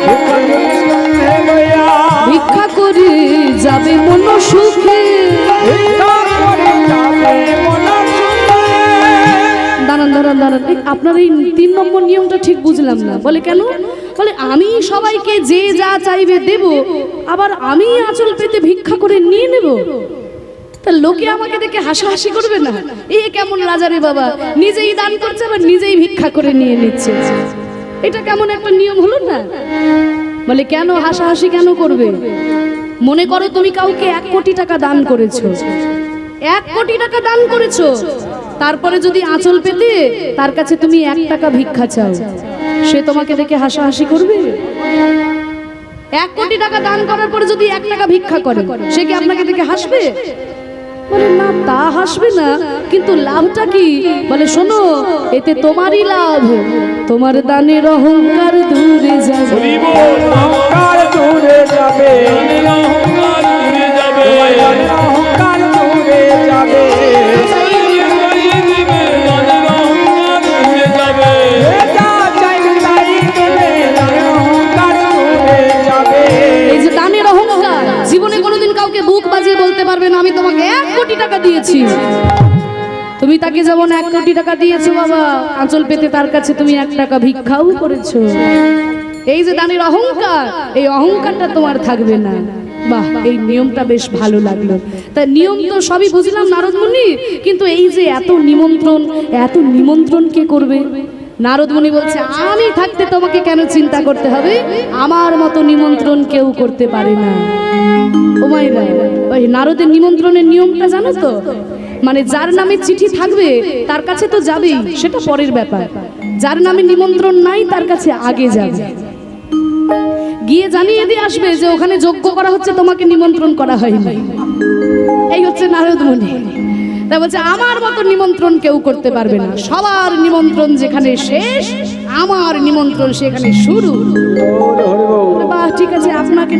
ভিক্ষা ঝুলি কাঁধে লইয়া, ভিক্ষা করে যাবে মন সুখে। ভিক্ষা করে যাবে মন সুখে। দাঁড়ান দাঁড়ান দাঁড়ান, আপনার এই 3 নম্বর নিয়মটা ঠিক বুঝলাম না। বলে কেন? বলে আমি সবাইকে যে যা চাইবে দেব, আবার আমি আঁচল পেতে ভিক্ষা করে নিয়ে নেব, তা লোকে আমাকে দেখে হাসাহাসি করবে না? এ কেমন রাজারে বাবা, নিজেই দান করছে আবার নিজেই ভিক্ষা করে নিয়ে নিচ্ছে, এটা কেমন একটা নিয়ম হলো না? বলে কেন হাসাহাসি কেন করবে? মনে করো তুমি কাউকে 1 কোটি টাকা দান করেছো, 1 কোটি টাকা দান করেছো, তারপরে যদি আঁচল পেতে তার কাছে তুমি 1 টাকা ভিক্ষা চাও, সে তোমাকে দেখে হাসাহাসি করবে? 1 কোটি টাকা দান করার পরে যদি 1 টাকা ভিক্ষা করে, সে কি আপনাকে দেখে হাসবে? বলে না, তা হাসবে না, কিন্তু লাভটা কি? বলে শোনো, এতে তোমারই লাভ, তোমার দানের অহংকার দূরে যাবে। হরিব অহংকার দূরে যাবে, দানের অহংকার দূরে যাবে, দানের অহংকার দূরে যাবে। চাইবে তাই দিবে, দানের অহংকার দূরে যাবে। যে যা চাইবে তাই দিবে, দানের অহংকার দূরে যাবে। এই যে দানের অহংকার, জীবনে কোনোদিন কাউকে বুক বাজিয়ে বলতে পারবে না আমি তোমাকে 1 কোটি টাকা দিয়েছি। তুমি তাকে যেমন 1 কোটি টাকা দিয়েছো বাবা, আঁচল পেতে তার কাছে তুমি 1 টাকা ভিক্ষাও করেছো। এই যে দানের অহংকার, এই অহংকারটা তোমার থাকবে না। বাহ, এই নিয়মটা বেশ ভালো লাগলো। তা নিয়ম তো সবই বুঝলাম নারদ মুনি, কিন্তু এই যে এত নিমন্ত্রণ কে করবে? নারদ মুনি বলছে আমি থাকতে তোমাকে কেন চিন্তা করতে হবে, আমার মতো নিমন্ত্রণ কেউ করতে পারে না। ও মাইরা, ওই নারদের নিমন্ত্রণের নিয়মটা জানো তো? মানে যার নামে চিঠি থাকবে তার কাছে তো যাবেই, সেটা পরের ব্যাপার। যার নামে নিমন্ত্রণ নাই তার কাছে আগে যাবে, গিয়ে জানিয়ে দিয়ে আসবে যে ওখানে যজ্ঞ করা হচ্ছে, তোমাকে নিমন্ত্রণ করা হয়নি। এই হচ্ছে নারদ মুনি। তা বলছে আমার মতো নিমন্ত্রণ কেউ করতে পারবে না, সবার নিমন্ত্রণ যেখানে শেষ, আমার নিমন্ত্রণ সেখানে শুরু। বাহ, ঠিক আছে, আপনাকে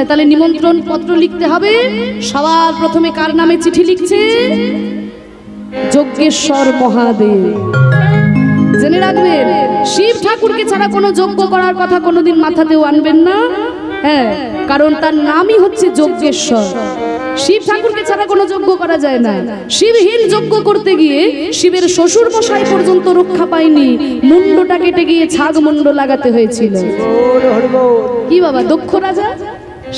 তাহলে নিমন্ত্রণ পত্র লিখতে হবে। সবার প্রথমে কার নামে চিঠি লিখছে? যজ্ঞেশ্বর মহাদেব। জেনে রাখবেন, শিব ঠাকুরকে ছাড়া কোনো যজ্ঞ করার কথা কোনোদিন মাথাতেও আনবেন না। হ্যাঁ, কারণ তার নামই হচ্ছে যজ্ঞেশ্বর। শিব ঠাকুরকে ছাড়া কোনো যজ্ঞ করা যায় না। শিবহীন যজ্ঞ করতে গিয়ে শিবের শ্বশুর মশাই পর্যন্ত রক্ষা পায়নি, মুন্ডটা কেটে গিয়ে ছাগ মুন্ড লাগাতে হয়েছিল। কি বাবা, দক্ষ রাজা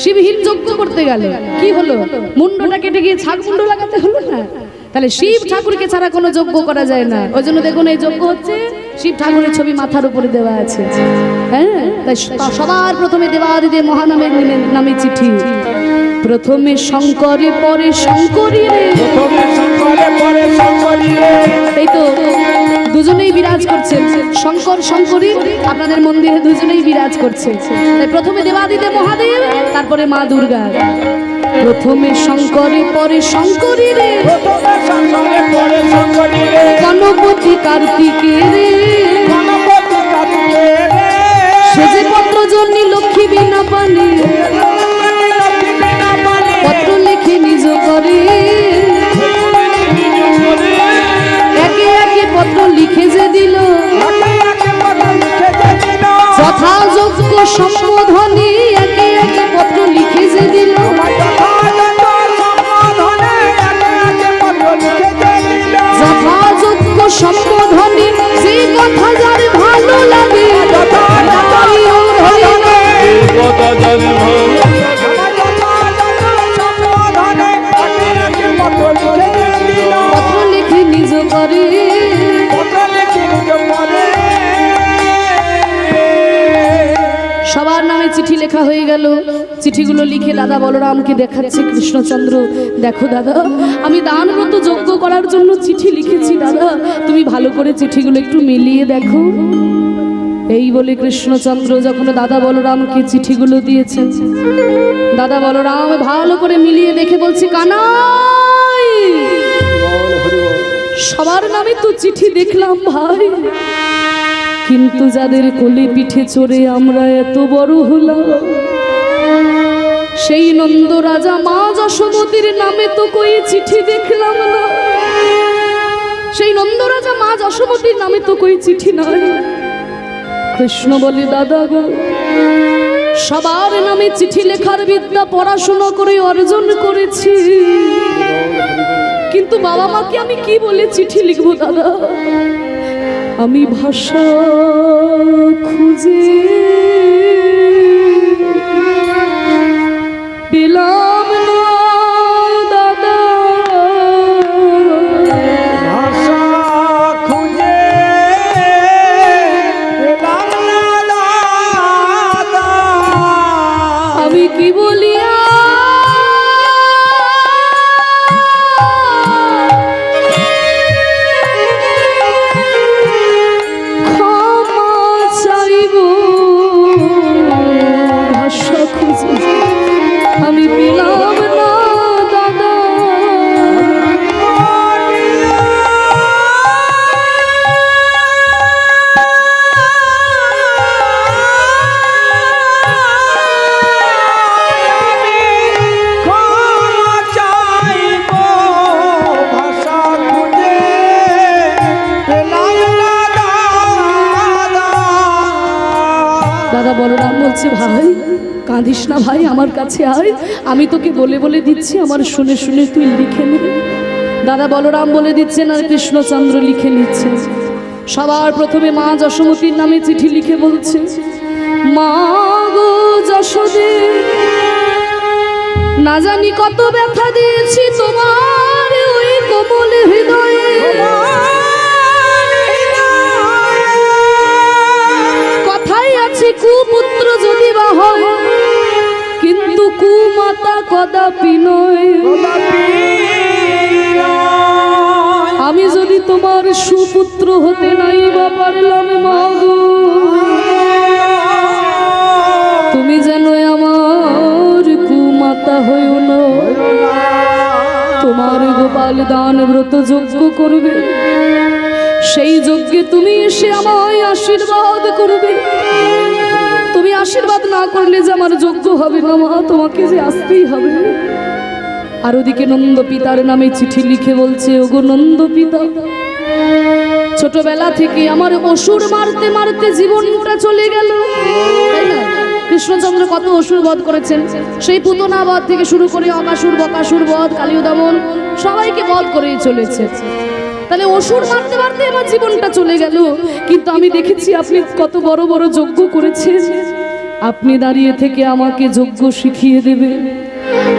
শিবহীন যজ্ঞ করতে গেল, কি হলো? মুন্ডটা কেটে গিয়ে ছাগ মুন্ড লাগাতে হলো না? তাহলে শিব ঠাকুরকে ছাড়া কোনো যজ্ঞ করা যায় না। ওই জন্য দেখুন, এই যজ্ঞ হচ্ছে, শিব ঠাকুরের ছবি মাথার উপরে দেওয়া আছে। হ্যাঁ, তাই সবার প্রথমে দেবাদিদেব মহানামের নামে চিঠি। প্রথমে শঙ্করে পরে শঙ্করী রে, এই তো দুজনেই বিরাজ করছেন, শঙ্কর শঙ্করী আপনাদের মন্দিরে দুজনেই বিরাজ করছে। তাই প্রথমে দেবাদিদেব মহাদেব, তারপরে মা দুর্গা। প্রথমে শঙ্করে পরে শঙ্করী রে, গণপতি কার্তিকে রে, সেজে পত্র জন্যি লক্ষ্মী বিনা পানে, পত্র লিখে নিজ করে, একে একে পত্র লিখে যে দিল, যথাযোগ্য সম্বোধনে একে একে পত্র লিখে যে দিল, যথাযোগ্য সম্বোধনে যে কথা যার ভালো লাগে, পত্র লিখে নিজ করে। সবার নামে চিঠি লেখা হয়ে গেল। চিঠিগুলো লিখে দাদা বলরামকে দেখাচ্ছে কৃষ্ণচন্দ্র, দেখো দাদা, আমি দানব্রত যজ্ঞ করার জন্য চিঠি লিখেছি দাদা, তুমি ভালো করে চিঠিগুলো একটু মিলিয়ে দেখো। এই বলে কৃষ্ণচন্দ্র যখন দাদা বলরামকে চিঠিগুলো দিয়েছেন, দাদা বলরাম ভালো করে মিলিয়ে দেখে বলছে, কানাই, সবার নামে তো চিঠি দেখলাম ভাই, কিন্তু যাদের কোলে পিঠে চড়ে আমরা এত বড় হলাম, সেই নন্দ রাজা মা যশোমতীর নামে তো কই চিঠি দেখলাম না। সেই নন্দ রাজা মা যশোমতীর নামে তো কই চিঠি নাই। কৃষ্ণ বলে, দাদা গো, সবার নামে চিঠি লেখার বিদ্যা পড়াশোনা করে অর্জন করেছি, কিন্তু বাবা মাকে আমি কি বলে চিঠি লিখবো দাদা? আমি ভাষা খুঁজে পেলাম না দাদা, ভাষা খুঁজে পেলাম না দাদা, আমি কি বলিয়া আমি পেলাম না দাদা। দাদা বলরাম বলছে, ভাই কাঁদিস না ভাই, আমার কাছে আয়, আমি তোকে বলে বলে দিচ্ছি, আমার শুনে শুনে তুই লিখে নে। দাদা বলরাম বলে দিচ্ছেন আর কৃষ্ণচন্দ্র লিখে নিচ্ছে। সবার প্রথমে মা যশোমতীর নামে চিঠি লিখে বলছে, মা গো যশোদে, না জানি কত ব্যথা দিয়েছি তোমার ওই কোমল হৃদয়ে, কথাই আছে কুপুত্র যদি বা হয়, কিন্তু কুমাতা কদাপি নয়। আমি যদি তোমার সুপুত্র হতে নাই বা পারলাম মা গো, তুমি যেন আমার কুমাতা হইও না। তোমার গোপাল দান ব্রত যজ্ঞ করবে, সেই যজ্ঞে তুমি এসে আমায় আশীর্বাদ করবে। তুমি আশীর্বাদ না করলে যে আমার যজ্ঞ হবে না মা, তোমাকে যে আসতেই হবে। আর ওদিকে নন্দ পিতার নামে চিঠি লিখে বলছে, ওগো নন্দ পিতা, ছোটবেলা থেকে আমার অসুর মারতে মারতে জীবনটা চলে গেল, তাই না? কৃষ্ণচন্দ্র কত অসুর বধ করেছেন, সেই পুতনা বধ থেকে শুরু করে অকাসুর বকাসুর বধ, কালীয় দমন, সবাইকে বধ করেই চলেছে। তাহলে অসুর মারতে মারতে আমার জীবনটা চলে গেল, কিন্তু আমি দেখেছি আপনি কত বড় বড় যজ্ঞ করেছেন। আপনি দাঁড়িয়ে থেকে আমাকে যজ্ঞ শিখিয়ে দেবেন,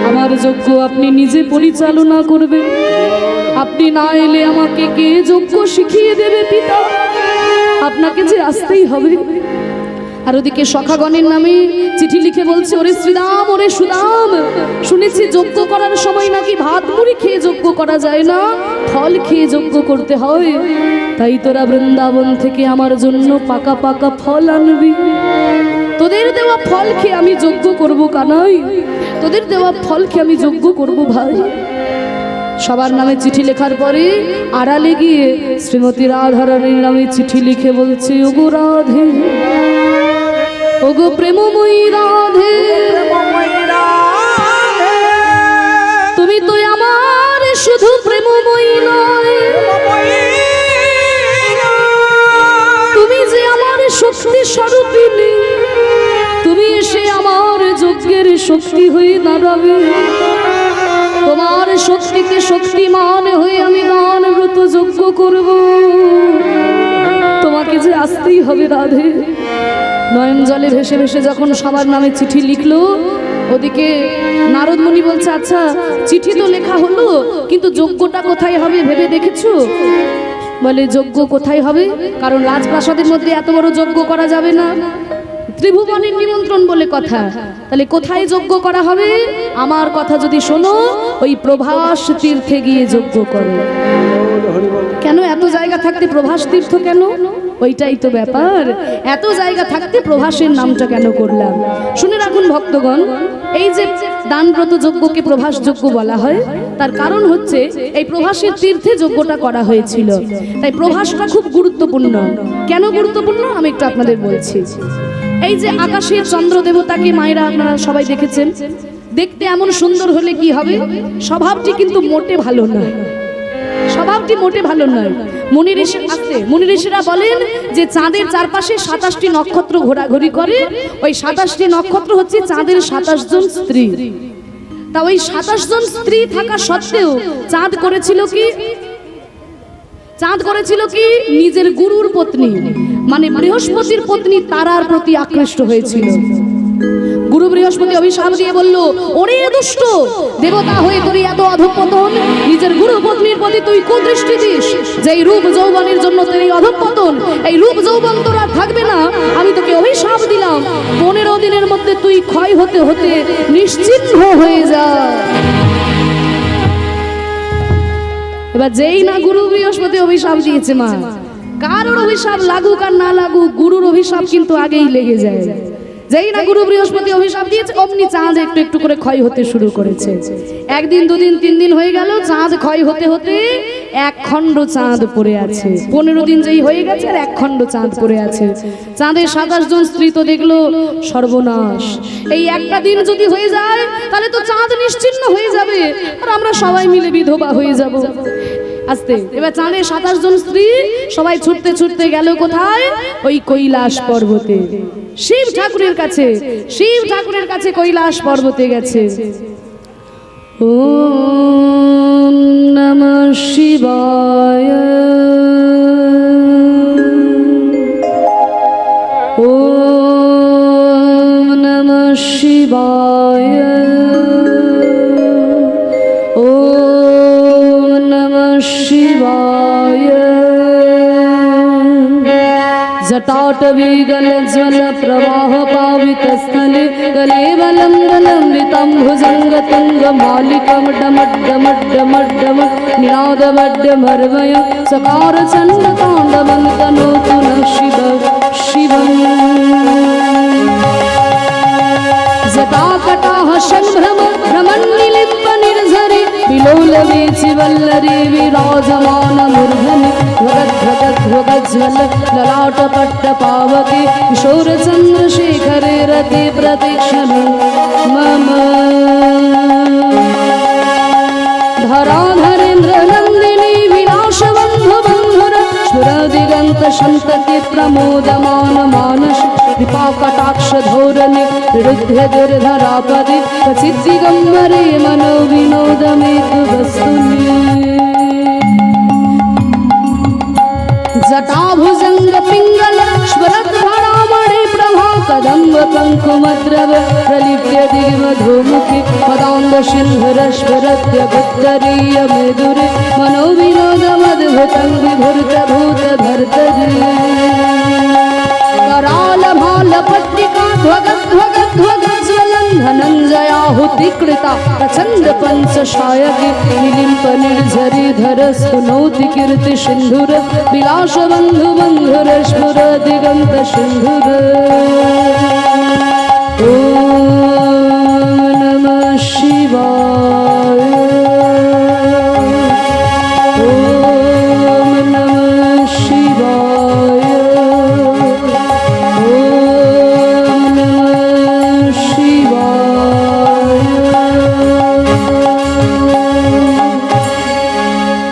আমার যজ্ঞ আপনি নিজে পরিচালনা করবেন। আপনি না এলে আমাকে কে যজ্ঞ শিখিয়ে দেবে পিতা? আপনাকে যে আসতেই হবে। আর ওদিকে সখাগণের নামে চিঠি লিখে বলছে, ওরে শ্রীরাম, ওরে সুদাম, শুনেছি যজ্ঞ করার সময় নাকি ভাত মুড়ি খেয়ে যজ্ঞ করা যায় না, ফল খেয়ে যজ্ঞ করতে হয়। তাই তোরা বৃন্দাবন থেকে আমার জন্য পাকা পাকা ফল আনবি। তোদের দেওয়া ফল খেয়ে আমি যজ্ঞ করব কানাই, তোদের দেওয়া ফল খেয়ে আমি যজ্ঞ করব ভাই। সবার নামে চিঠি লেখার পরে আড়ালে গিয়ে শ্রীমতী রাধারানীর নামে চিঠি লিখে বলছে, ওগো রাধে, ওগো প্রেমময়ী রাধে, তুমি তো আমার শুধু প্রেমময়ী নয়, তুমি যে আমার শক্তি স্বরূপিণী। তুমি এসে আমার যজ্ঞের শক্তি হয়ে দাঁড়াবে। তোমার শক্তিতে শক্তিমান হয়ে আমি দান ব্রত যজ্ঞ করব। তোমাকে যে আসতেই হবে রাধে। নয়ন জলে ভেসে ভেসে যখন সবার নামে চিঠি লিখলো, ওদিকে নারদ মুনি বলছে, আচ্ছা চিঠি তো লেখা হলো, কিন্তু যজ্ঞটা কোথায় হবে ভেবে দেখেছো? বলে, যজ্ঞ কোথায় হবে? কারণ রাজপ্রাসাদের মধ্যে এত বড় যজ্ঞ করা যাবে না, ত্রিভুবনের নিমন্ত্রণ বলে কথা। তাহলে কোথায় যজ্ঞ করা হবে? আমার কথা যদি শোনো, ওই প্রভাস তীর্থে গিয়ে যজ্ঞ করো। কেন এত জায়গা থাকতে প্রভাস তীর্থ কেন? ওইটাই তো ব্যাপার, এত জায়গা থাকতে প্রভাসের নামটা কেন করলাম? শুনে রাখুন ভক্তগণ, এই যে দানব্রত যজ্ঞকে প্রভাস যজ্ঞ বলা হয়, তার কারণ হচ্ছে এই প্রভাসের তীর্থে যজ্ঞটা করা হয়েছিল। তাই প্রভাসটা খুব গুরুত্বপূর্ণ। কেন গুরুত্বপূর্ণ আমি একটু আপনাদের বলছি। এই যে আকাশের চন্দ্র দেবতাকে মায়েরা আপনারা সবাই দেখেছেন, দেখতে এমন সুন্দর হলে কি হবে? স্বভাবটি কিন্তু মোটে ভালো নয়, স্বভাবটি মোটে ভালো নয়। মুনি ঋষিরা বলেন যে চাঁদের চারপাশে 27টি নক্ষত্র ঘোরাঘুরি করে, ওই 27টি নক্ষত্র হচ্ছে চাঁদের 27 জন স্ত্রী। তা ওই 27 জন স্ত্রী থাকা সত্ত্বেও চাঁদ করেছিল কি? চাঁদ করেছিল কি? নিজের গুরুর পত্নী, মানে বৃহস্পতির পত্নী তারার প্রতি আকৃষ্ট হয়েছিল। গুরু বৃহস্পতি অভিশাপ দিয়ে বলল, ওরে দুষ্ট, দেবতা হয়ে তোর এত অধঃপতন, নিজের গুরু পত্নীর প্রতি তুই কুদৃষ্টি দিস, যেই রূপ যৌবনের জন্য তোর এই অধঃপতন, এই রূপ যৌবন তোর আর থাকবে না। আমি তোকে অভিশাপ দিলাম, 15 দিনের মধ্যে তুই ক্ষয় হতে হতে নিশ্চিহ্ন হয়ে যা। এবার যেই না গুরু বৃহস্পতি অভিশাপ দিয়েছে, মা কারোর অভিশাপ লাগুক আর না লাগুক, গুরুর অভিশাপ কিন্তু আগেই লেগে যায়। যেই না গুরু বৃহস্পতি অভিশাপ দিয়েছে, অমনি চাঁদ একটু একটু করে ক্ষয় হতে শুরু করেছে। একদিন, দুদিন, 3 দিন হয়ে গেল, চাঁদ ক্ষয় হতে হতে 1 খণ্ড চাঁদ পড়ে আছে। 15 দিন যেই হয়ে গেছে আর 1 খণ্ড চাঁদ পড়ে আছে। চাঁদের 27 জন স্ত্রী তো দেখলো সর্বনাশ, এই একটা দিন যদি হয়ে যায় তাহলে তো চাঁদ নিশ্চিহ্ন হয়ে যাবে আর আমরা সবাই মিলে বিধবা হয়ে যাব। আস্তে এবার চাঁদের 27 জন স্ত্রী সবাই ছুটতে ছুটতে গেল কোথায়? ওই কৈলাস পর্বতে, শিব ঠাকুরের কাছে। শিব ঠাকুরের কাছে কৈলাস পর্বতে গেছে। ওম নমঃ শিবায়, ওম নমঃ শিবায়, ওম নমঃ শিবায়। जटाटवीगल ज्वल प्रवाह पावित स्थले कलेवलं गलंबितं भुजंग तुंग मालिकं डमड्डमड्डमड्डम निनादमड्डमर्वय सकार चंड तांडवं तनोतु न शिव शिवम्। जटाकटाह संभ्रम भ्रमन्निलिम्ब निर्झरे विलोलवीचि वल्लरी विराजमान मूर्धनि ध्वगध्वगध्वगज्वल ललाटपट्ट पावके किशोर चन्द्रशेखरे रति प्रतीक्षणे मम। धराधरेन्द्र नन्दिनी विलासबन्धु बन्धुर स्फुरद सन्तति प्रमोदमान मानस कृपा कटाक्ष धोरणे हृदय गिरधरापदे क्वचित् दिगम्बरे मनो विनोदमेतु वस्तुनि जटाभुजंग पिंगल स्वरत धरामणि प्रभा कदम्ब कंकुमद्रव प्रलिप्य दिग्मधुमुखि पदांग सिंहरश्वरत्य गुप्तरीय मेदुरे मनो विनोदमद्भुतं विभूत भूत भर्तरी कराल भाल पट्टिका ध्वगत ध्वगत ध्वगत ज्वलन धनञ्जयाहुतिकृता प्रचण्ड पंचशायके निलिम्प निर्झरि धरस्तु नौति कीर्ति सिन्धुर विलास बन्धु बन्धुर स्फुर दिगन्त सिन्धुर